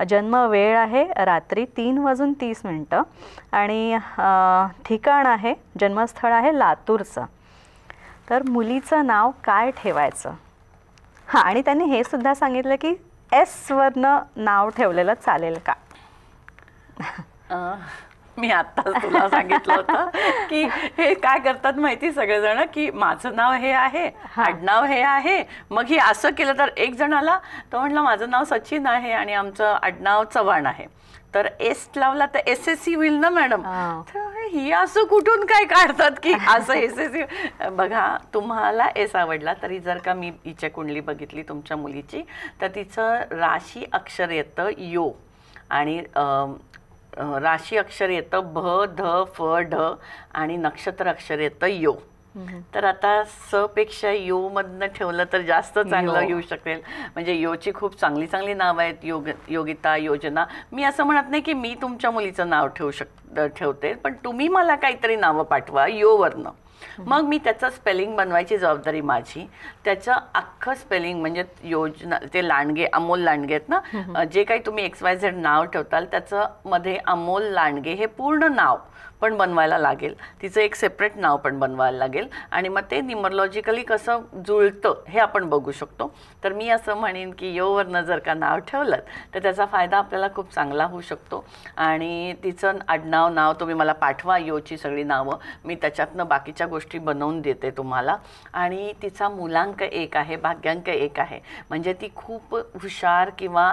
जन्म वेळ आहे रात्री 3:30 आणि ठिकाण आहे, जन्मस्थळ आहे लातूरचं. तर मुलीचं नाव काय ठेवायचं? हां, आणि त्यांनी हे सुद्धा सांगितलं की S वरनं नाव ठेवलेलं चालेल का? मी आत्ताच तुला सांगितलं होतं की हे काय करतात माहिती सगळेजण की माझं नाव हे आहे, आडनाव हे आहे, मग हे असं केलं तर एक जण आला तो म्हणला माझं नाव सचिन आहे आणि आमचं आडनाव चव्हाण आहे, तर S लावला तर SSC होईल ना मॅडम. ही असं कुठून काय काढतात की असं SSC. बघा, तुम्हाला S आवडला तरी जर का मी हिच्या कुंडली बघितली तुमच्या मुलीची तर तिचं राशी अक्षर येतं यो आणि राशी अक्षर येतं भ ध फ ढ आणि नक्षत्र अक्षर येतं यो. तर आता स पेक्षा यो मधनं ठेवलं तर जास्त चांगलं येऊ शकेल. म्हणजे योची खूप चांगली चांगली नावं आहेत, योगिता, योजना. मी असं म्हणत नाही की मी तुमच्या मुलीचं नाव ठेवते, पण तुम्ही मला काहीतरी नावं पाठवा योवरनं. मग मी त्याचं स्पेलिंग बनवायची जबाबदारी माझी. त्याचं अख्खं स्पेलिंग म्हणजे योजना, ते लांडगे, अमोल लांडगे आहेत ना, जे काही तुम्ही XYZ नाव ठेवताल त्याचं मध्ये अमोल लांडगे हे पूर्ण नाव पण बनवायला लागेल, तिचं एक सेपरेट नाव पण बनवायला लागेल. आणि मग ते न्यूमरोलॉजिकली कसं जुळतं हे आपण बघू शकतो. तर मी असं म्हणेन की योवरनं जर का नाव ठेवलं तर त्याचा फायदा आपल्याला खूप चांगला होऊ शकतो. आणि तिचं आडनाव नाव तुम्ही मला पाठवा, योची सगळी नावं, मी त्याच्यातनं बाकीच्या गोष्टी बनवून देते तुम्हाला. आणि तिचा मूलांक 1 आहे, भाग्यांक 1 आहे, म्हणजे ती खूप हुशार किंवा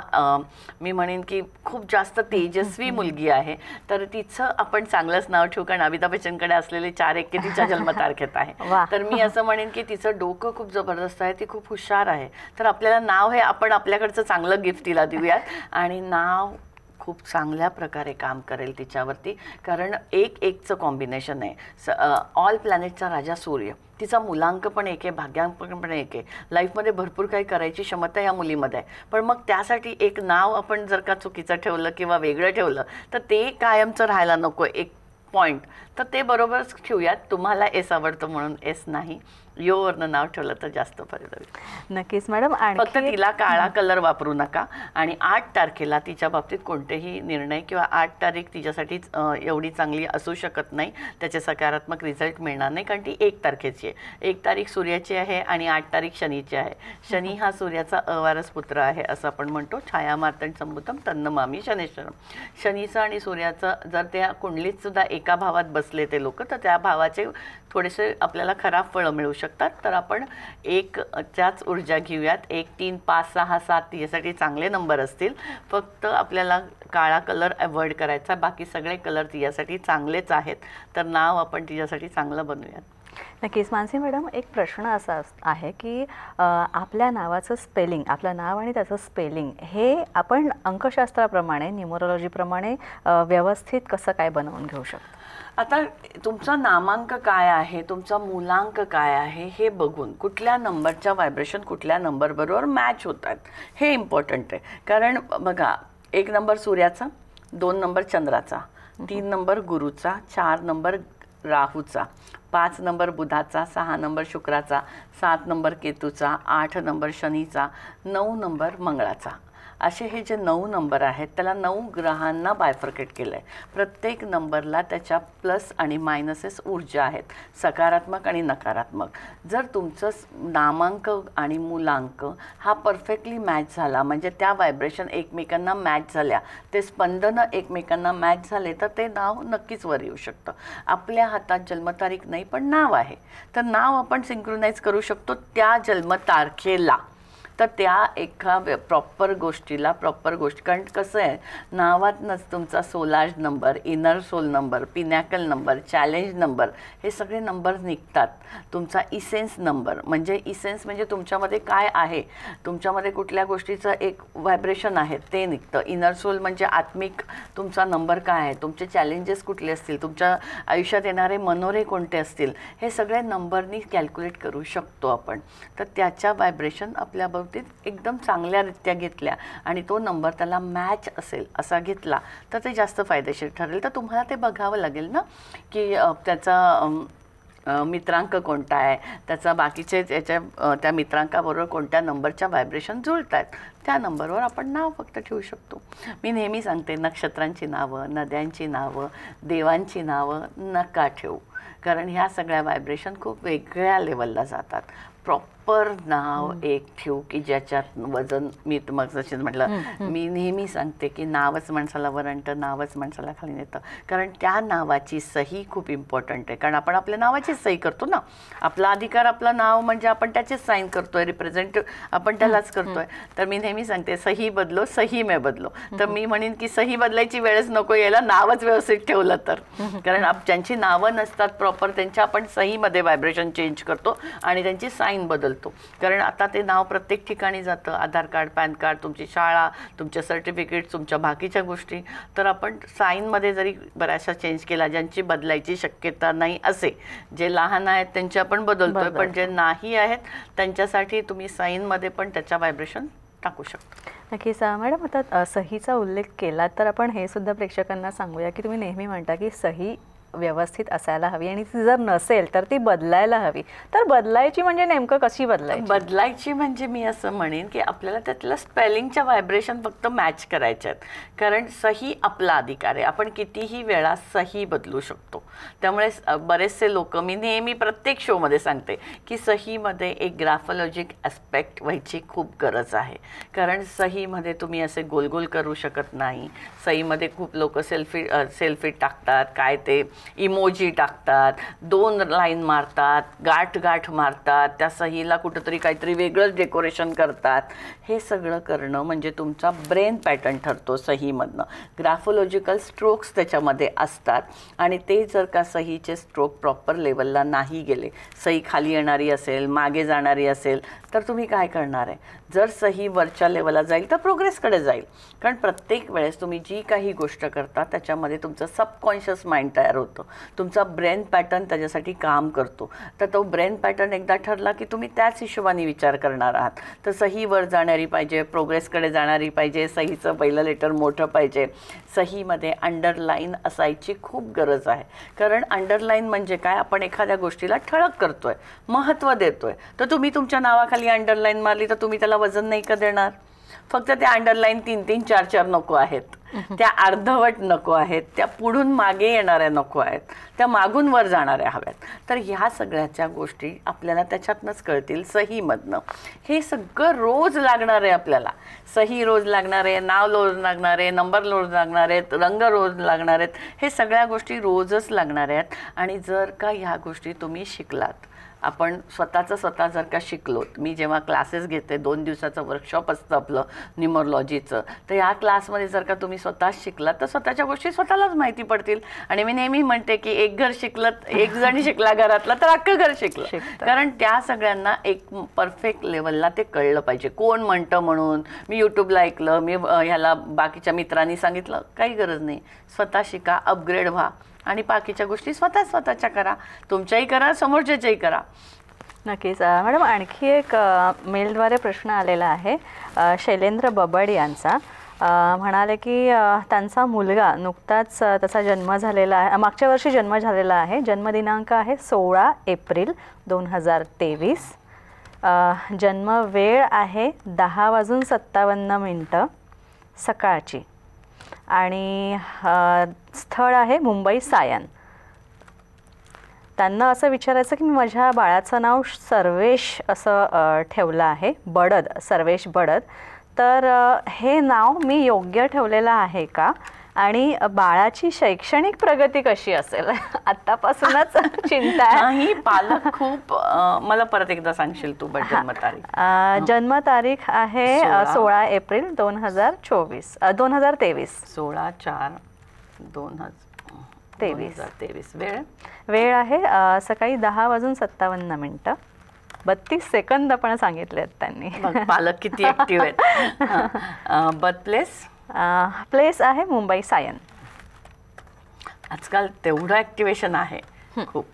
मी म्हणेन की खूप जास्त तेजस्वी मुलगी आहे. तर तिचं आपण चांगलंच नाव ठेवू, कारण अमिताभ बच्चनकडे असलेले 4 अंक तिच्या जन्मतारखेत आहे. तर मी असं म्हणेन की तिचं डोकं खूप जबरदस्त आहे, ती खूप हुशार आहे. तर आपल्याला नाव हे आपण आपल्याकडचं चांगलं गिफ्ट तिला देऊयात. आणि नाव खूप चांगल्या प्रकारे काम करेल तिच्यावरती, कारण 1-1चं कॉम्बिनेशन आहे. ऑल प्लॅनेटचा राजा सूर्य, तिचा मूलांक पण 1 आहे, भाग्यांक पण 1 आहे. लाईफमध्ये भरपूर काही करायची क्षमता या मुलीमध्ये आहे. पण मग त्यासाठी एक नाव आपण जर का चुकीचं ठेवलं किंवा वेगळं ठेवलं तर ते कायमचं राहायला नको एक पॉईंट. तर ते बरोबरच ठेवूयात. तुम्हाला एस आवडतं म्हणून एस नाही, योवरनं नाव ठेवलं तर जास्त फायदा होईल. नक्कीच मॅडम. फक्त तिला काळा कलर वापरू नका. आणि 8 तारखेला तिच्या बाबतीत कोणतेही निर्णय किंवा 8 तारीख तिच्यासाठी एवढी चांगली असू शकत नाही, त्याचे सकारात्मक रिझल्ट मिळणार नाही, कारण ती 1 तारखेची आहे. 1 तारीख सूर्याची आहे आणि 8 तारीख शनीची आहे. शनी हा सूर्याचा अवारस पुत्र आहे असं आपण म्हणतो. छाया मार्तंड संभूतम तन्नमामी शनेश्वरम. शनीचं आणि सूर्याचं जर त्या कुंडलीत सुद्धा एका भावात बसले ते लोक, तर त्या भावाचे थोडेसे आपल्याला खराब फळं मिळू शकतात. तर आपण त्याच ऊर्जा घेऊयात. 1, 3, 5, 6, 7 यासाठी चांगले नंबर असतील. फक्त आपल्याला काळा कलर अवॉइड करायचा, बाकी सगळे कलर तिच्यासाठी चांगलेच आहेत. तर नाव आपण तिच्यासाठी चांगलं बनवूयात. नक्कीच. मानसी मॅडम, एक प्रश्न असा आहे की आपल्या नावाचं स्पेलिंग, आपलं नाव आणि त्याचं स्पेलिंग हे आपण अंकशास्त्राप्रमाणे, न्यूमरोलॉजीप्रमाणे व्यवस्थित कसं काय बनवून घेऊ शकतो? आता तुमचा नामांक काय आहे, तुमचा मूलांक काय आहे हे बघून कुठल्या नंबरच्या व्हायब्रेशन कुठल्या नंबरबरोबर मॅच होतात हे इम्पॉर्टंट आहे. कारण बघा, 1 नंबर सूर्याचा, 2 नंबर चंद्राचा, 3 नंबर गुरुचा, 4 नंबर राहूचा, 5 नंबर बुधाचा, 6 नंबर शुक्राचा, 7 नंबर केतूचा, 8 नंबर शनीचा, 9 नंबर मंगळाचा. असे हे जे 9 नंबर आहेत त्याला 9 ग्रहांना बायफर्केट केलं आहे. प्रत्येक नंबरला त्याच्या प्लस आणि मायनसेस ऊर्जा आहेत, सकारात्मक आणि नकारात्मक. जर तुमचं नामांक आणि मूलांक हा परफेक्टली मॅच झाला, म्हणजे त्या व्हायब्रेशन एकमेकांना मॅच झाल्या, ते स्पंदनं एकमेकांना मॅच झाले, तर ते नाव नक्कीच वर येऊ शकतं. आपल्या हातात जन्मतारीख नाही पण नाव आहे, तर नाव आपण सिंक्रोनाइज करू शकतो त्या जन्मतारखेला. तर त्या एका प्रॉपर गोष्टीला प्रॉपर गोष्ट, कारण कसं आहे, नावातनंच तुमचा soul urge number, inner soul number, pinnacle number, challenge number हे सगळे नंबर निघतात. तुमचा इसेन्स नंबर म्हणजे तुमच्यामध्ये काय आहे, तुमच्यामध्ये कुठल्या गोष्टीचं एक व्हायब्रेशन आहे ते निघतं. इनर सोल म्हणजे आत्मिक तुमचा नंबर काय आहे, तुमचे चॅलेंजेस कुठले असतील, तुमच्या आयुष्यात येणारे मनोरे कोणते असतील, हे सगळे नंबरनी कॅल्क्युलेट करू शकतो आपण. तर त्याच्या व्हायब्रेशन आपल्या एकदम चांगल्यारित्या घेतल्या आणि तो नंबर त्याला मॅच असेल असा घेतला तर ते जास्त फायदेशीर ठरेल. तर तुम्हाला ते बघावं लागेल ना की त्याचा मित्रांक कोणता आहे, त्याचा बाकीचे त्या मित्रांकाबरोबर कोणत्या नंबरच्या व्हायब्रेशन जुळत आहेत, त्या नंबरवर आपण नाव फक्त ठेवू शकतो. मी नेहमी सांगते, नक्षत्रांची नावं, नद्यांची नावं, देवांची नावं नका ठेवू, कारण ह्या सगळ्या व्हायब्रेशन खूप वेगळ्या लेवलला जातात. प्रॉपर नाव एक ठेवू की ज्याच्यात वजन, मी मग जसं म्हटलं, मी नेहमी सांगते की नावच माणसाला वर आणतं, नावच माणसाला खाली नेतं. कारण त्या नावाची सही खूप इम्पॉर्टंट आहे, कारण आपण आपल्या नावाचीच सही करतो ना. आपला अधिकार, आपलं नाव म्हणजे आपण त्याचेच साईन करतोय, रिप्रेझेंट आपण त्यालाच करतोय. तर मी नेहमी सांगते, सही बदलो सही में बदलो. तर मी म्हणेन की सही बदलायची वेळच नको यायला, नावच व्यवस्थित ठेवलं तर. कारण ज्यांची नावं नसतात प्रॉपर त्यांच्या आपण सहीमध्ये व्हायब्रेशन चेंज करतो आणि त्यांची साईन बदलतो. कारण आता ते नाव प्रत्येक ठिकाणी जातं, आधार कार्ड, पॅन कार्ड, तुमची शाळा, तुमचे सर्टिफिकेट, तुमच्या बाकीच्या गोष्टी. तर आपण साईनमध्ये जरी बऱ्याचशा चेंज केला, ज्यांची बदलायची शक्यता नाही असे, जे लहान आहेत त्यांचे आपण बदलतोय, पण जे नाही आहेत त्यांच्यासाठी तुम्ही साईनमध्ये पण त्याच्या व्हायब्रेशन टाकू शकतो. नक्कीच मॅडम, आता सहीचा उल्लेख केला तर आपण हे सुद्धा प्रेक्षकांना सांगूया की तुम्ही नेहमी म्हणता की सही व्यवस्थित असायला हवी आणि ती जर नसेल तर ती बदलायला हवी. तर बदलायची म्हणजे नेमकं कशी बदलायची? बदलायची म्हणजे मी असं म्हणेन की आपल्याला त्यातल्या स्पेलिंगच्या व्हायब्रेशन फक्त मॅच करायच्या आहेत. कारण सही आपला अधिकार आहे, आपण कितीही वेळा सही बदलू शकतो. त्यामुळे बरेचसे लोक, मी नेहमी प्रत्येक शोमध्ये सांगते की सहीमध्ये एक ग्राफॉलॉजिक ॲस्पेक्ट व्हायची खूप गरज आहे. कारण सहीमध्ये तुम्ही असे गोलगोल करू शकत नाही. सहीमध्ये खूप लोक सेल्फी टाकतात, काय ते इमोजी टाकतात, 2 लाईन मारतात, गाठ मारतात, त्या सहीला कुठंतरी काहीतरी वेगळंच डेकोरेशन करतात. हे सगळं करणं म्हणजे तुमचा ब्रेन पॅटर्न ठरतो सहीमधनं. ग्राफोलॉजिकल स्ट्रोक्स त्याच्यामध्ये असतात आणि ते जर का सहीचे स्ट्रोक प्रॉपर लेवलला नाही गेले, सही खाली येणारी असेल, मागे जाणारी असेल, तर तुम्ही काय करणार आहे? जर सही वरच्या लेवलला जाईल तर प्रोग्रेसकडे जाईल. कारण प्रत्येक वेळेस तुम्ही जी काही गोष्ट करता त्याच्यामध्ये तुमचं सबकॉन्शियस माइंड तयार होतं, तुमचा ब्रेन पॅटर्न त्याच्यासाठी काम करतो. तर तो ब्रेन पॅटर्न एकदा ठरला की तुम्ही त्याच हिशोबाने विचार करणार आहात. तर सही वर जाणारी पाहिजे, प्रोग्रेसकडे जाणारी पाहिजे, सहीचं पहिलं लेटर मोठं पाहिजे. सहीमध्ये अंडरलाईन असायची खूप गरज आहे. कारण अंडरलाईन म्हणजे काय? आपण एखाद्या गोष्टीला ठळक करतोय, महत्त्व देतोय. तर तुम्ही तुमच्या नावाखाली अंडरलाईन मारली तर तुम्ही त्याला वजन नाही का देणार? फक्त त्या अंडरलाईन 3-3, 4-4 नको आहेत, त्या अर्धवट नको आहेत, त्या पुढून मागे येणाऱ्या नको आहेत, त्या मागून वर जाणाऱ्या हव्यात. तर ह्या सगळ्याच्या गोष्टी आपल्याला त्याच्यातनंच कळतील सहीमधनं. हे सगळं रोज लागणार आहे आपल्याला. सही रोज लागणार आहे, नाव रोज लागणार आहे, नंबर रोज लागणार आहेत, रंग रोज लागणार आहेत. हे सगळ्या गोष्टी रोजच लागणार आहेत. आणि जर का ह्या गोष्टी तुम्ही शिकलात, आपण स्वतः जर का शिकलो, मी जेव्हा क्लासेस घेते, 2 दिवसाचं वर्कशॉप असतं आपलं न्यूमरोलॉजीचं, तर या क्लासमध्ये जर का तुम्ही स्वतः शिकलात तर स्वतःच्या गोष्टी स्वतःलाच माहिती पडतील. आणि मी नेहमी म्हणते की एक घर शिकलं, एक जण शिकला घरातला तर अख्खं घर शिकलं. कारण त्या सगळ्यांना एक परफेक्ट लेवलला ते कळलं पाहिजे. कोण म्हणतं म्हणून मी यूट्यूबला ऐकलं, मी ह्याला बाकीच्या मित्रांनी सांगितलं, काही गरज नाही. स्वतः शिका, अपग्रेड व्हा आणि बाकीच्या गोष्टी स्वतःच्या करा. तुमच्याही करा, समोरच्याच्याही करा. नक्कीच मॅडम, आणखी एक मेलद्वारे प्रश्न आलेला आहे शैलेंद्र बबड यांचा. म्हणाले की त्यांचा मुलगा नुकताच त्याचा जन्म झालेला आहे, मागच्या वर्षी जन्म झालेला आहे. जन्मदिनांक आहे 16 एप्रिल 2023. जन्म वेळ आहे 10:57 सकाळची आणि स्थळ आहे मुंबई सायन. त्यांना असं विचारायचं की मी माझ्या बाळाचं नाव सर्वेश असं ठेवलं आहे, बडद, सर्वेश बडद. तर हे नाव मी योग्य ठेवलेलं आहे का? आणि बाळाची शैक्षणिक प्रगती कशी असेल? आत्तापासूनच चिंता आहे. नाही, पालक खूप. मला परत एकदा सांगशील तू जन्मतारीख? जन्मतारीख आहे 16 एप्रिल 2023. 16/4/2023. वेळ आहे सकाळी 10:57. 32 सेकंद पण सांगितले आहेत त्यांनी. पालक किती ऍक्टिव्ह आहेत. बर्थ प्लेस आहे मुंबई सायन. आजकाल तेवढं ऍक्टिव्हेशन आहे खूप.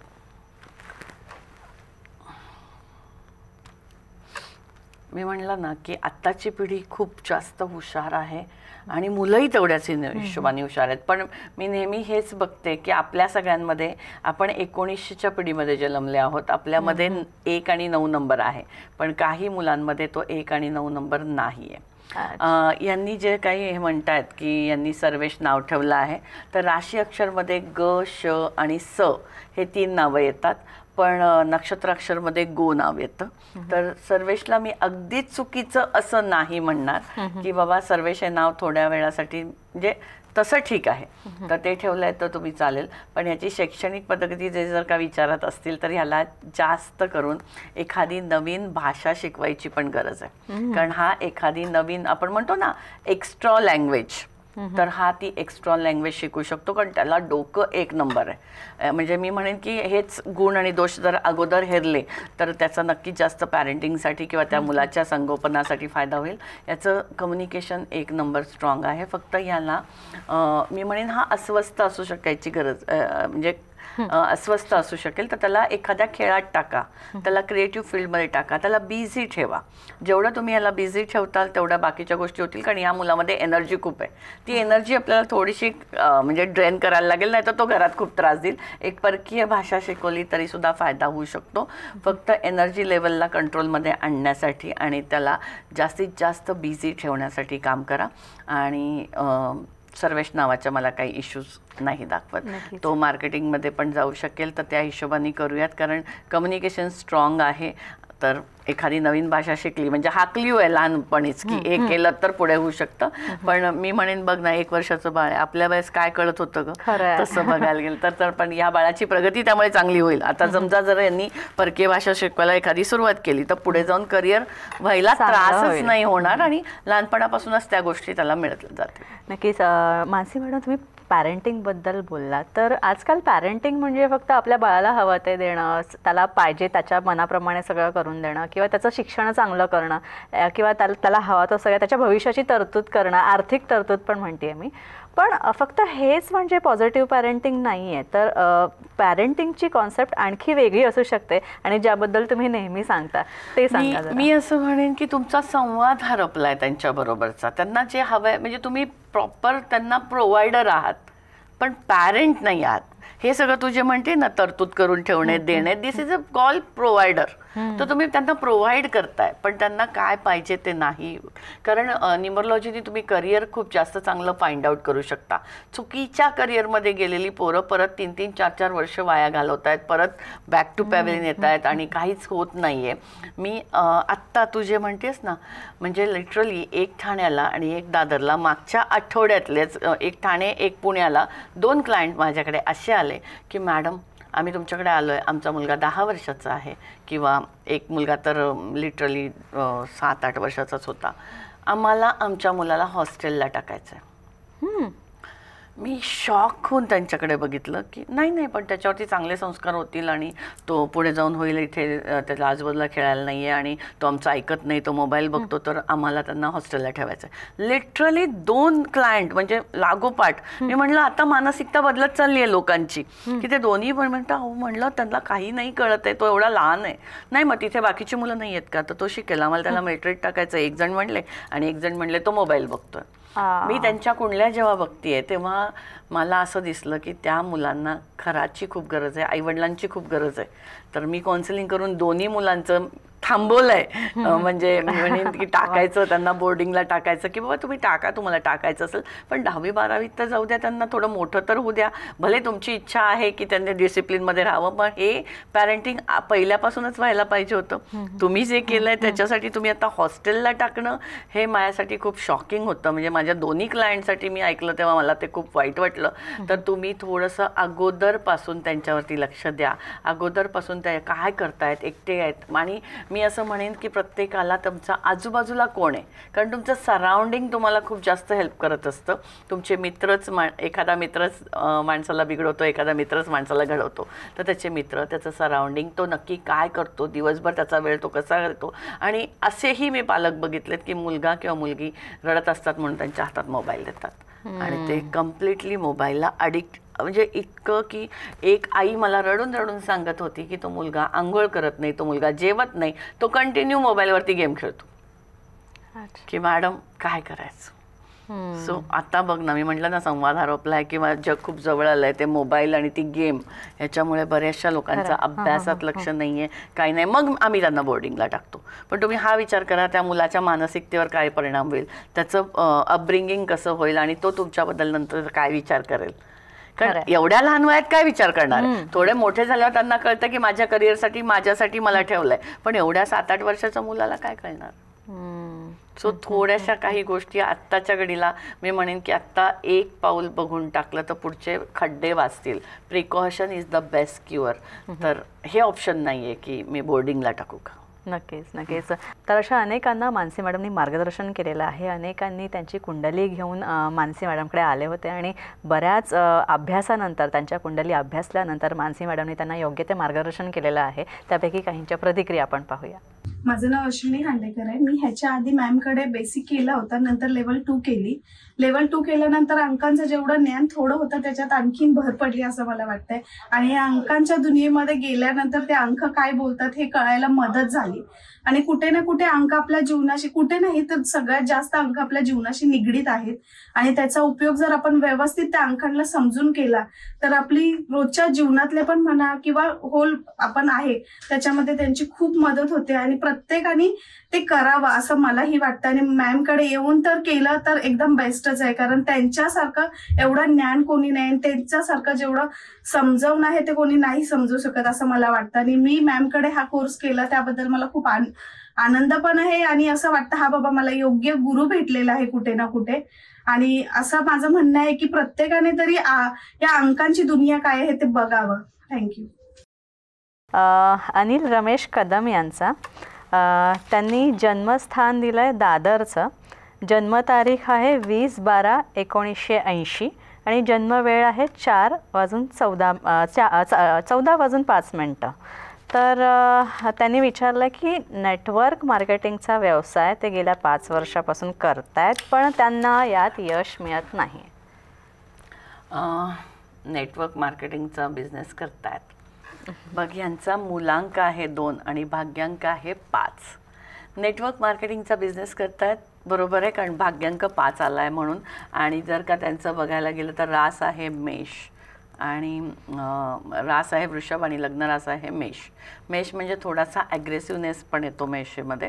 मी म्हणलं ना की आत्ताची पिढी खूप जास्त हुशार आहे आणि मुलंही तेवढ्याच हिशोबाने हुशार आहेत. पण मी नेहमी हेच बघते की आपल्या सगळ्यांमध्ये, आपण 1900च्या पिढीमध्ये जन्मले आहोत, आपल्यामध्ये 1 आणि 9 नंबर आहे. पण काही मुलांमध्ये तो 1 आणि 9 नंबर नाही आहे. यांनी जे काही हे म्हणतायत की यांनी सर्वेश नाव ठेवलं आहे, तर राशी अक्षरमध्ये ग, श आणि स हे 3 नावं येतात. पण नक्षत्राक्षरमध्ये गो नाव येतं. तर सर्वेशला मी अगदीच चुकीचं असं नाही म्हणणार की बाबा सर्वेश हे नाव थोड्या वेळासाठी, म्हणजे तसं ठीक आहे तर ते ठेवलंय तर तुम्ही चालेल. पण ह्याची शैक्षणिक पद्धती जे जर का विचारत असतील तर ह्याला जास्त करून एखादी नवीन भाषा शिकवायची पण गरज आहे. कारण हा एखादी नवीन, आपण म्हणतो ना एक्स्ट्रा लँग्वेज, तर हा ती एक्स्ट्रा लँग्वेज शिकू शकतो, कारण त्याला डोकं एक नंबर आहे. म्हणजे मी म्हणेन की हेच गुण आणि दोष जर अगोदर हेरले तर त्याचा नक्कीच जास्त पॅरेंटिंगसाठी किंवा त्या मुलाच्या संगोपनासाठी फायदा होईल. याचं कम्युनिकेशन एक नंबर स्ट्रॉंग आहे. फक्त याला मी म्हणेन हा अस्वस्थ असू शकायची गरज, म्हणजे अस्वस्थ असू शकेल तर त्याला एखाद्या खेळात टाका, त्याला क्रिएटिव्ह फील्डमध्ये टाका, त्याला बिझी ठेवा. जेवढं तुम्ही याला बिझी ठेवताल तेवढ्या बाकीच्या गोष्टी होतील, कारण या मुलामध्ये एनर्जी खूप आहे. ती एनर्जी आपल्याला थोडीशी म्हणजे ड्रेन करायला लागेल, नाही तर तो घरात खूप त्रास देईल. एक परकीय भाषा शिकवली तरी सुद्धा फायदा होऊ शकतो. फक्त एनर्जी लेवलला कंट्रोलमध्ये आणण्यासाठी आणि त्याला जास्तीत जास्त बिझी ठेवण्यासाठी काम करा. आणि सर्वेश नावाच्या मला काही इश्यूज नाही दाखवत. तो मार्केटिंगमध्ये पण जाऊ शकेल, तर त्या हिशोबाने करूयात, कारण कम्युनिकेशन स्ट्रॉंग आहे. तर एखादी नवीन भाषा शिकली म्हणजे हा क्ल्यू आहे लहानपणीच की हे केलं तर पुढे होऊ शकतं. पण मी म्हणेन बघ ना, 1 वर्षाचं बाळ आहे, आपल्या वेळेस काय कळत होतं ग, तसं बघायला गेलं तर पण या बाळाची प्रगती त्यामुळे चांगली होईल. आता समजा जर यांनी परकीय भाषा शिकवायला एखादी सुरुवात केली तर पुढे जाऊन करिअर व्हायला त्रासच नाही होणार आणि लहानपणापासूनच त्या गोष्टी त्याला मिळत जातील. नक्कीच. मानसी मॅडम, तुम्ही पॅरेंटिंगबद्दल बोललात, तर आजकाल पॅरेंटिंग म्हणजे फक्त आपल्या बाळाला हवं ते देणं, त्याला पाहिजे त्याच्या मनाप्रमाणे सगळं करून देणं, किंवा त्याचं शिक्षण चांगलं करणं, किंवा त्याला हवा तो सगळं त्याच्या भविष्याची तरतूद करणं, आर्थिक तरतूद पण म्हणते मी. पण फक्त हेच म्हणजे पॉझिटिव्ह पॅरेंटिंग नाही आहे, तर पॅरेंटिंगची कॉन्सेप्ट आणखी वेगळी असू शकते आणि ज्याबद्दल तुम्ही नेहमी सांगता ते सांगा जरा. मी असं म्हणेन की तुमचा संवाद हरपलाय त्यांच्याबरोबरचा. त्यांना जे हवं आहे, म्हणजे तुम्ही प्रॉपर त्यांना प्रोव्हायडर आहात पण पॅरेंट नाही आहात. हे सगळं तू जे म्हणते ना, तरतूद करून ठेवणे, देणे, दिस इज अ कॉल प्रोव्हायडर. तर तुम्ही त्यांना प्रोव्हाइड करताय पण त्यांना काय पाहिजे ते नाही. कारण न्यूमरोलॉजीने तुम्ही करिअर खूप जास्त चांगलं फाइंड आउट करू शकता. चुकीच्या करिअरमध्ये गेलेली पोरं परत 3-3, 4-4 वर्ष वाया घालवत आहेत, परत बॅक टू पॅव्हलियन येत आहेत आणि काहीच होत नाहीये. मी आत्ता तू जे म्हणतेस ना, म्हणजे लिटरली एक ठाण्याला आणि एक दादरला मागच्या आठवड्यातलेच, एक ठाणे एक पुण्याला 2 क्लायंट माझ्याकडे असे आले की मॅडम आम्ही तुमच्याकडे आलो आहे, आमचा मुलगा 10 वर्षाचा आहे, किंवा एक मुलगा तर लिटरली 7-8 वर्षाचाच होता, आम्हाला आमच्या मुलाला हॉस्टेलला टाकायचं आहे. मी शॉक होऊन त्यांच्याकडे बघितलं की नाही पण त्याच्यावरती चांगले संस्कार होतील आणि तो पुढे जाऊन होईल, इथे त्याला आजूबाजूला खेळायला नाही आहे आणि तो आमचं ऐकत नाही, तो मोबाईल बघतो, तर आम्हाला त्यांना हॉस्टेलला ठेवायचं आहे. लिटरली 2 क्लायंट म्हणजे लागोपाठ. मी म्हणलं आता मानसिकता बदलत चालली आहे लोकांची की ते दोन्ही पण म्हणतात, हो म्हणलं त्यांना काही नाही कळत आहे, तो एवढा लहान आहे. नाही मग तिथे बाकीची मुलं नाही आहेत का, तर तो शिकेल, आम्हाला त्याला मिलिटरीत टाकायचं. एक जण म्हणले आणि एक जण म्हणले तो मोबाईल बघतोय. मी त्यांच्या कुंडल्या जेव्हा बघतीये तेव्हा मला असं दिसलं की त्या मुलांना खराची खूप गरज आहे, आईवडिलांची खूप गरज आहे. तर मी काउन्सिलिंग करून दोन्ही मुलांचं थांबवलंय. म्हणजे म्हणेन की टाकायचं, त्यांना बोर्डिंगला टाकायचं की बाबा तुम्ही टाका, तुम्हाला टाकायचं असेल, पण 10वी-12वीत तर जाऊ द्या, त्यांना थोडं मोठं तर होऊ द्या. भले तुमची इच्छा आहे की त्यांनी डिसिप्लिनमध्ये राहावं, पण हे पॅरेंटिंग पहिल्यापासूनच व्हायला पाहिजे होतं. तुम्ही जे केलंय त्याच्यासाठी तुम्ही आता हॉस्टेलला टाकणं हे माझ्यासाठी खूप शॉकिंग होतं. म्हणजे माझ्या दोन्ही क्लायंटसाठी मी ऐकलं तेव्हा मला ते खूप वाईट वाटलं. तर तुम्ही थोडंसं अगोदरपासून त्यांच्यावरती लक्ष द्या. अगोदरपासून त्या काय करतायत, एकटे आहेत. आणि मी असं म्हणेन की प्रत्येकाला तुमचा आजूबाजूला कोण आहे, कारण तुमचं सराउंडिंग तुम्हाला खूप जास्त हेल्प करत असतं. तुमचे मित्रच एखादा मित्रच माणसाला बिघडवतो, एखादा मित्रच माणसाला घडवतो. तर त्याचे मित्र, त्याचं सराउंडिंग, तो नक्की काय करतो, दिवसभर त्याचा वेळ तो कसा करतो. आणि असेही मी पालक बघितलेत की मुलगा किंवा मुलगी रडत असतात म्हणून त्यांच्या हातात मोबाईल देतात आणि ते कम्प्लिटली मोबाईलला अडिक्ट. म्हणजे इतकं की एक आई मला रडून रडून सांगत होती की तो मुलगा आंघोळ करत नाही, तो मुलगा जेवत नाही, तो कंटिन्यू मोबाईलवरती गेम खेळतो. की मॅडम काय करायचं. सो आता बघ ना, मी म्हटलं ना संवाद हरपलाय किंवा जग खूप जवळ आलंय. ते मोबाईल आणि ती गेम ह्याच्यामुळे बऱ्याचशा लोकांचा अभ्यासात लक्ष नाहीये, काही नाही. मग आम्ही त्यांना बोर्डिंगला टाकतो. पण तुम्ही हा विचार करा त्या मुलाच्या मानसिकतेवर काय परिणाम होईल, त्याचं अपब्रिंगिंग कसं होईल आणि तो तुमच्याबद्दल नंतर काय विचार करेल. कारण एवढ्या लहान वयात काय विचार करणार. थोडे मोठे झाल्यावर त्यांना कळतं की माझ्या करिअरसाठी माझ्यासाठी मला ठेवलंय, पण एवढ्या 7-8 वर्षाच्या मुलाला काय कळणार. सो थोड्याशा काही गोष्टी आत्ताच्या घडीला मी म्हणेन की आत्ता एक पाऊल बघून टाकलं तर पुढचे खड्डे वाचतील. Precaution is the best cure. तर हे ऑप्शन नाहीये की मी बोर्डिंगला टाकू का. नक्कीच नक्कीच. तर अशा अनेकांना मानसी मॅडमनी मार्गदर्शन केलेलं आहे. अनेकांनी त्यांची कुंडली घेऊन मानसी मॅडमकडे आले होते आणि बऱ्याच अभ्यासानंतर, त्यांच्या कुंडली अभ्यासल्यानंतर मानसी मॅडमनी त्यांना योग्य ते मार्गदर्शन केलेलं आहे. त्यापैकी काहींच्या प्रतिक्रिया आपण पाहूया. माझं नाव अश्विनी खांडेकर आहे. मी ह्याच्या आधी मॅमकडे बेसिक केला होता, नंतर लेवल 2 केली. लेवल 2 केल्यानंतर अंकांचं जेवढं ज्ञान थोडं होतं त्याच्यात आणखीन भर पडली असं मला वाटतंय. आणि या अंकांच्या दुनियेमध्ये गेल्यानंतर ते अंक काय बोलतात हे कळायला मदत झाली. आणि कुठे ना कुठे अंक आपल्या जीवनाशी, कुठे नाही तर सगळ्यात जास्त अंक आपल्या जीवनाशी निगडीत आहेत. आणि त्याचा उपयोग जर आपण व्यवस्थित त्या अंकांना समजून केला तर आपली रोजच्या जीवनातले पण म्हणा किंवा होल आपण आहे त्याच्यामध्ये त्यांची खूप मदत होते. आणि प्रत्येकाने ते करावं असं मलाही वाटतं. आणि मॅमकडे येऊन तर केलं तर एकदम बेस्टच आहे, कारण त्यांच्यासारखं एवढं ज्ञान कोणी नाही आणि त्यांच्यासारखं जेवढं समजवणं आहे ते कोणी नाही समजू शकत असं मला वाटतं. आणि मी मॅमकडे हा कोर्स केला त्याबद्दल मला खूप आनंद पण आहे. आणि असं वाटतं हा बाबा मला योग्य गुरु भेटलेला आहे कुठे ना कुठे. आणि असं माझं म्हणणं आहे की प्रत्येकाने तरी या अंकांची दुनिया काय आहे ते बघावं. थँक्यू. अनिल रमेश कदम यांचा त्यांनी जन्मस्थान दिलं आहे दादरचं. जन्मतारीख आहे 20/12/1980 आणि जन्मवेळ आहे 14:14:05. तर त्यांनी विचारलं की नेटवर्क मार्केटिंगचा व्यवसाय ते गेल्या 5 वर्षापासून करतायत, पण त्यांना यात यश मिळत नाही. नेटवर्क मार्केटिंगचा बिझनेस करतायत. बघ, यांचा मूलांक आहे 2 आणि भाग्यांक आहे 5. नेटवर्क मार्केटिंगचा बिझनेस करतायत, बरोबर आहे, कारण भाग्यांक 5 आला आहे म्हणून. आणि जर का त्यांचं बघायला गेलं तर रास आहे मेष आणि रास आहे वृषभ आणि लग्न रास आहे मेष. मेष म्हणजे थोडासा ॲग्रेसिव्हनेस पण येतो मेषमध्ये.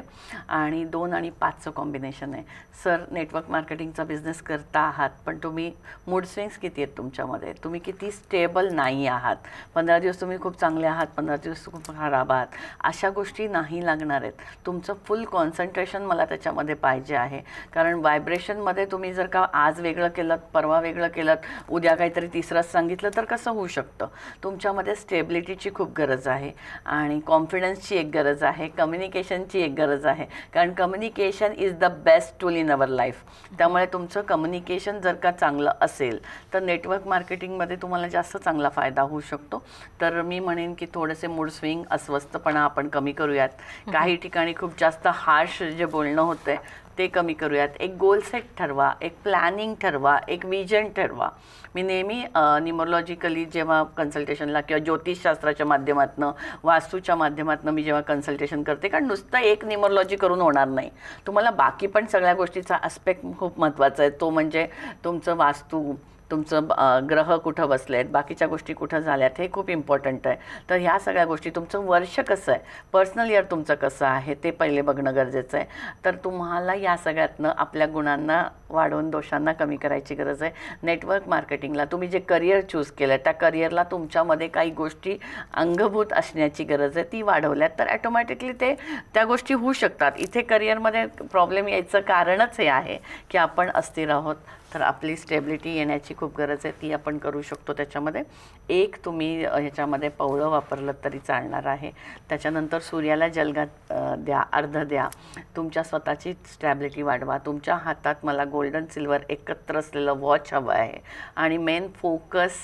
आणि 2 आणि 5चं कॉम्बिनेशन आहे. सर, नेटवर्क मार्केटिंगचा बिझनेस करता आहात, पण तुम्ही मूड स्विंग्स किती आहेत तुमच्यामध्ये, तुम्ही किती स्टेबल नाही आहात. 15 दिवस तुम्ही खूप चांगले आहात, 15 दिवस खूप खराब आहात. अशा गोष्टी नाही लागणार आहेत. तुमचं फुल कॉन्सन्ट्रेशन मला त्याच्यामध्ये पाहिजे आहे. कारण व्हायब्रेशनमध्ये तुम्ही जर का आज वेगळं केलं, परवा वेगळं केलं, उद्या काहीतरी तिसरंच सांगितलं तर कसं होऊ शकतं. तुमच्यामध्ये स्टेबिलिटीची खूप गरज आहे आणि कॉन्फिडन्सची एक गरज आहे, कम्युनिकेशनची एक गरज आहे. कारण communication is the best tool in our life. त्यामुळे तुमचं कम्युनिकेशन जर का चांगलं असेल तर नेटवर्क मार्केटिंगमध्ये तुम्हाला जास्त चांगला फायदा होऊ शकतो. तर मी म्हणेन की थोडेसे मूड स्विंग, अस्वस्थपणा आपण कमी करूयात. काही ठिकाणी खूप जास्त हार्श जे बोलणं होतं आहे ते कमी करूयात. एक गोल सेट ठरवा, एक प्लॅनिंग ठरवा, एक विजन ठरवा. मी नेहमी न्यूमरोलॉजिकली जेव्हा कन्सल्टेशनला किंवा ज्योतिषशास्त्राच्या माध्यमातून, वास्तूच्या माध्यमातून मी जेव्हा कन्सल्टेशन करते, कारण नुसतं एक न्यूमरोलॉजी करून होणार नाही. तुम्हाला बाकी पण सगळ्या गोष्टीचा आस्पेक्ट खूप महत्त्वाचा आहे. तो म्हणजे तुमचं वास्तू, तुमचं ग्रह कुठं बसले आहेत, बाकीच्या गोष्टी कुठं झाल्यात, हे खूप इम्पॉर्टंट आहे. तर ह्या सगळ्या गोष्टी, तुमचं वर्ष कसं आहे, पर्सनल इयर तुमचं कसं आहे ते पहिले बघणं गरजेचं आहे. तर तुम्हाला या सगळ्यातनं आपल्या गुणांना वाढवून दोषांना कमी करायची गरज आहे. नेटवर्क मार्केटिंगला तुम्ही जे करिअर चूज केलं आहे त्या करिअरला तुमच्यामध्ये काही गोष्टी अंगभूत असण्याची गरज आहे. ती वाढवल्यात तर ॲटोमॅटिकली त्या गोष्टी होऊ शकतात. इथे करिअरमध्ये प्रॉब्लेम यायचं कारणच हे आहे की आपण अस्थिर आहोत. तर आपली स्टेबिलिटी येण्याची खूप गरज आहे, ती आपण करू शकतो. त्याच्यामध्ये एक तुम्ही ह्याच्यामध्ये पवळं वापरलं तरी चालणार आहे. त्याच्यानंतर सूर्याला जलगात द्या, अर्ध द्या. तुमच्या स्वतःची स्टॅबिलिटी वाढवा. तुमच्या हातात मला गोल्डन सिल्वर एकत्र असलेलं वॉच हवं आहे. आणि मेन फोकस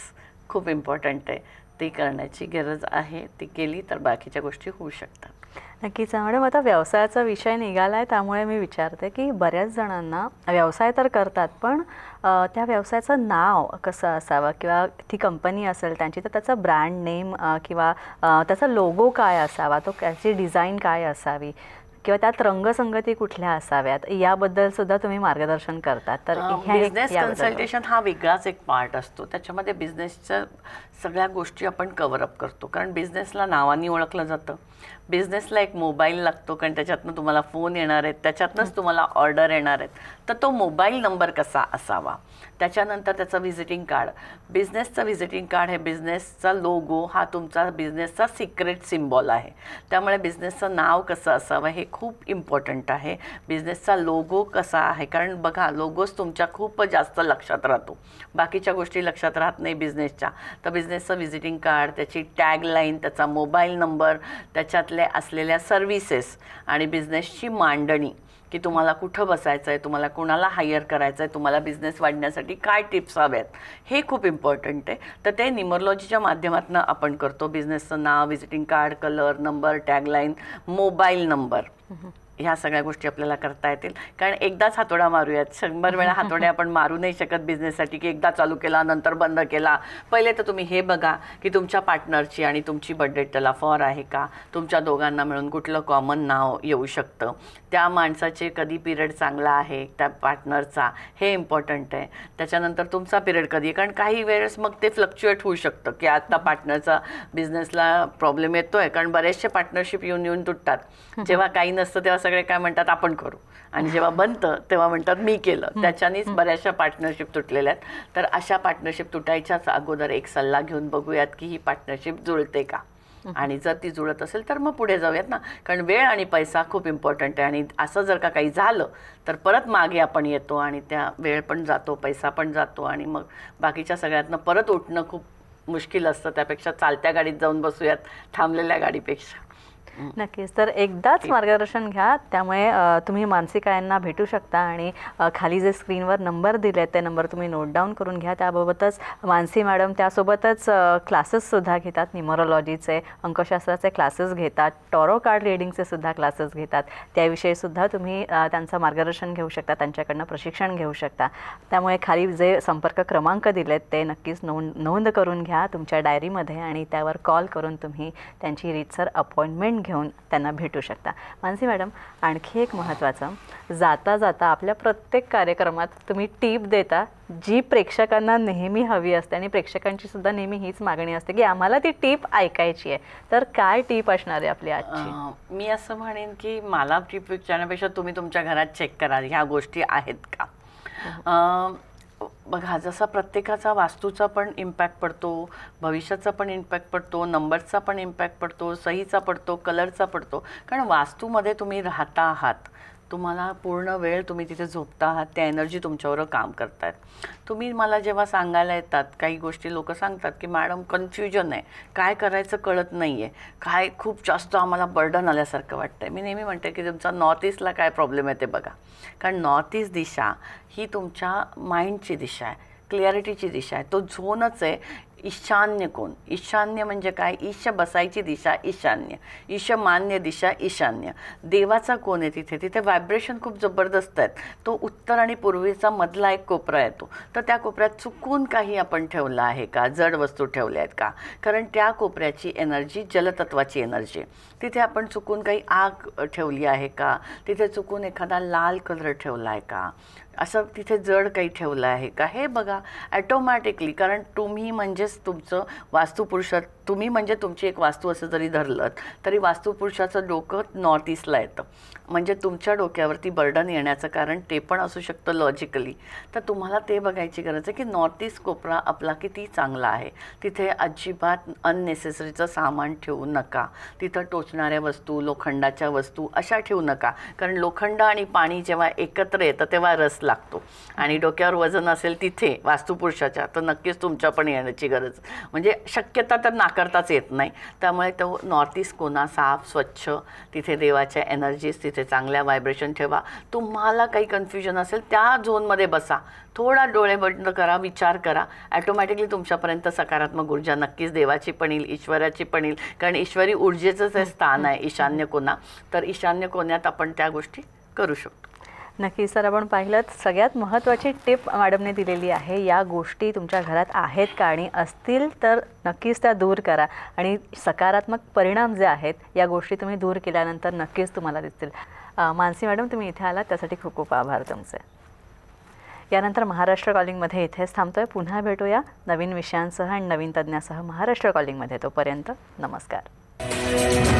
खूप इम्पॉर्टंट आहे, ती करण्याची गरज आहे. ती केली तर बाकीच्या गोष्टी होऊ शकतात. नक्कीच मॅडम. आता व्यवसायाचा विषय निघाला आहे त्यामुळे मी विचारते की बऱ्याच जणांना व्यवसाय तर करतात, पण त्या व्यवसायाचं नाव कसं असावं किंवा ती कंपनी असेल त्यांची तर त्याचा ब्रँड नेम किंवा त्याचा लोगो काय असावा, तो त्याची डिझाईन काय असावी किंवा त्यात रंगसंगती कुठल्या असाव्यात, याबद्दल सुद्धा तुम्ही मार्गदर्शन करतात. तर बिझनेस कन्सल्टेशन हा वेगळाच एक पार्ट असतो. त्याच्यामध्ये बिझनेसच्या सगळ्या गोष्टी आपण कव्हरअप करतो. कारण बिझनेसला नावाने ओळखलं जातं. बिझनेसला एक मोबाईल लागतो, कारण त्याच्यातनं तुम्हाला फोन येणार आहेत, त्याच्यातनंच तुम्हाला ऑर्डर येणार आहेत. तर तो मोबाईल नंबर कसा असावा, त्याच्यानंतर त्याचं व्हिजिटिंग कार्ड, बिझनेसचं व्हिजिटिंग कार्ड हे बिझनेसचा लोगो हा तुमचा बिझनेसचा सिक्रेट सिम्बॉल आहे. त्यामुळे बिझनेसचं नाव कसं असावं हे खूप इम्पॉर्टंट आहे. बिझनेसचा लोगो कसा आहे, कारण बघा लोगोच तुमच्या खूप जास्त लक्षात राहतो, बाकीच्या गोष्टी लक्षात राहत नाही बिझनेसच्या. तर बिझनेसचं व्हिजिटिंग कार्ड, त्याची टॅगलाईन, त्याचा मोबाईल नंबर, त्याच्यातले असलेल्या सर्व्हिसेस आणि बिझनेसची मांडणी की तुम्हाला कुठं बसायचं आहे, तुम्हाला कुणाला हायर करायचं आहे, तुम्हाला बिझनेस वाढण्यासाठी काय टिप्स हव्यात, हे खूप इम्पॉर्टंट आहे. तर ते न्यूमरोलॉजीच्या माध्यमातून आपण करतो. बिझनेसचं नाव, visiting card, colour, number, tagline, mobile number, ह्या सगळ्या गोष्टी आपल्याला करता येतील. कारण एकदाच हातोडा मारूयात, 100 वेळा हातोडे आपण मारू नाही शकत बिझनेससाठी की एकदा चालू केला नंतर बंद केला. पहिले तर तुम्ही हे बघा की तुमच्या पार्टनरची आणि तुमची बर्थडे त्याला फॉर आहे का, तुमच्या दोघांना मिळून कुठलं कॉमन नाव येऊ शकतं, त्या माणसाचे कधी पिरियड चांगला आहे त्या पार्टनरचा, हे इम्पॉर्टंट आहे. त्याच्यानंतर तुमचा पिरियड कधी आहे, कारण काही वेळेस मग ते फ्लक्च्युएट होऊ शकतं की आता पार्टनरचा बिझनेसला प्रॉब्लेम येतो आहे, कारण बरेचसे पार्टनरशिप येऊन तुटतात. जेव्हा काही नसतं तेव्हा सगळे काय म्हणतात आपण करू, आणि जेव्हा बनतं तेव्हा म्हणतात मी केलं. त्याच्यानेच बऱ्याचशा पार्टनरशिप तुटलेल्या आहेत. तर अशा पार्टनरशिप तुटायच्याच अगोदर एक सल्ला घेऊन बघूयात की ही पार्टनरशिप जुळते का, आणि जर ती जुळत असेल तर मग पुढे जाऊयात ना. कारण वेळ आणि पैसा खूप इम्पॉर्टंट आहे, आणि असं जर का काही झालं तर परत मागे आपण येतो आणि त्या वेळ पण जातो, पैसा पण जातो, आणि मग बाकीच्या सगळ्यातनं परत उठणं खूप मुश्किल असतं. त्यापेक्षा चालत्या गाडीत जाऊन बसूयात थांबलेल्या गाडीपेक्षा. नक्कीच. तर एकदाच मार्गदर्शन घ्या, त्यामुळे तुम्ही मानसिका यांना भेटू शकता, आणि खाली जे स्क्रीनवर नंबर दिले आहेत ते नंबर तुम्ही नोट डाऊन करून घ्या. त्याबाबतच मानसी मॅडम त्यासोबतच क्लासेससुद्धा घेतात, न्यूमरोलॉजीचे, अंकशास्त्राचे क्लासेस घेतात, टॉरो कार्ड रिडिंगचे सुद्धा क्लासेस घेतात. त्याविषयीसुद्धा तुम्ही त्यांचं मार्गदर्शन घेऊ शकता, त्यांच्याकडनं प्रशिक्षण घेऊ शकता. त्यामुळे खाली जे संपर्क क्रमांक दिलेत ते नक्कीच नोंद करून घ्या तुमच्या डायरीमध्ये, आणि त्यावर कॉल करून तुम्ही त्यांची रीतसर अपॉइंटमेंट घेऊन त्यांना भेटू शकता. मानसी मॅडम, आणखी एक महत्त्वाचं, जाता जाता आपल्या प्रत्येक कार्यक्रमात तुम्ही टीप देता जी प्रेक्षकांना नेहमी हवी असते, आणि प्रेक्षकांची सुद्धा नेहमी हीच मागणी असते की आम्हाला ती टीप ऐकायची आहे. तर काय टीप असणार आहे आपली आजची? मी असं म्हणेन की मला टीप विचारण्यापेक्षा तुम्ही तुमच्या घरात चेक करा ह्या गोष्टी आहेत का. बघा, जसा प्रत्येकाचा वास्तूचा पण इम्पॅक्ट पडतो, भविष्याचा पण इम्पॅक्ट पडतो, नंबरचा पण इम्पॅक्ट पडतो, सहीचा पडतो, कलरचा पडतो. कारण वास्तूमध्ये तुम्ही राहता आहात, तुम्हाला पूर्ण वेळ तुम्ही तिथे झोपता आहात, त्या एनर्जी तुमच्यावर काम करतायत. तुम्ही मला जेव्हा सांगायला येतात काही गोष्टी, लोक सांगतात की मॅडम कन्फ्युजन आहे, काय करायचं कळत नाही आहे, काय खूप जास्त आम्हाला बर्डन आल्यासारखं वाटतं आहे. मी नेहमी म्हणते की तुमचा नॉर्थ ईस्टला काय प्रॉब्लेम आहे ते बघा. कारण नॉर्थ ईस्ट दिशा ही तुमच्या माइंडची दिशा आहे, क्लिअरिटीची दिशा आहे, तो झोनच आहे. ईशान्य कोण, ईशान्य म्हणजे काय, ईश बसायची दिशा ईशान्य, ईशमान्य दिशा ईशान्य. देवाचा कोण आहे तिथे, तिथे व्हायब्रेशन खूप जबरदस्त आहेत. तो उत्तर आणि पूर्वेचा मधला एक कोपरा येतो. तर त्या कोपऱ्यात चुकून काही आपण ठेवलं आहे का, जड वस्तू ठेवल्या आहेत का, कारण त्या कोपऱ्याची एनर्जी जलतत्वाची एनर्जी आहे. तिथे आपण चुकून काही आग ठेवली आहे का, तिथे चुकून एखादा लाल कलर ठेवला आहे का, असं तिथे जड काही ठेवलं आहे का, हे बघा ॲटोमॅटिकली. कारण तुम्ही म्हणजेच तुमचं वास्तुपुरुष, तुम्ही म्हणजे तुमची एक वास्तू असं जरी धरलं तरी वास्तुपुरुषाचं डोकं नॉर्थ ईस्टला येतं. म्हणजे तुमच्या डोक्यावरती बर्डन येण्याचं कारण ते पण असू शकतं लॉजिकली. तर तुम्हाला ते बघायची गरज आहे की नॉर्थ ईस्ट कोपरा आपला किती चांगला आहे. तिथे अजिबात अननेसेसरीचं सामान ठेवू नका. तिथं टोचणाऱ्या वस्तू, लोखंडाच्या वस्तू अशा ठेवू नका. कारण लोखंड आणि पाणी जेव्हा एकत्र येतं तेव्हा रस लागतो, आणि डोक्यावर वजन असेल तिथे वास्तुपुरुषाच्या तर नक्कीच तुमच्या पण येण्याची गरज, म्हणजे शक्यता तर नाकारताच येत नाही. त्यामुळे तो नॉर्थ ईस्ट कोना साफ स्वच्छ, तिथे देवाच्या एनर्जीज, तिथे चांगल्या व्हायब्रेशन ठेवा. तुम्हाला काही कन्फ्युजन असेल त्या झोनमध्ये बसा, थोडा डोळे बंद करा, विचार करा, ॲटोमॅटिकली तुमच्यापर्यंत सकारात्मक ऊर्जा नक्कीच देवाची पण येईल, ईश्वराची पण येईल. कारण ईश्वरी ऊर्जेचंच हे स्थान आहे ईशान्य कोना. तर ईशान्य कोण्यात आपण त्या गोष्टी करू शकतो. नक्की सर, आपण पाहिलं सगळ्यात महत्त्वाची टिप मॅडमने दिलेली आहे. या गोष्टी तुमच्या घरात आहेत का, आणि असतील तर नक्कीच त्या दूर करा, आणि सकारात्मक परिणाम जे आहेत या गोष्टी तुम्ही दूर केल्यानंतर नक्कीच तुम्हाला दिसतील. मानसी मॅडम, तुम्ही इथे आलात त्यासाठी खूप खूप आभार तुमचे. यानंतर महाराष्ट्र कॉलिंगमध्ये इथेच थांबतोय. पुन्हा भेटूया नवीन विषयांसह आणि नवीन तज्ज्ञासह महाराष्ट्र कॉलिंगमध्ये. तोपर्यंत नमस्कार.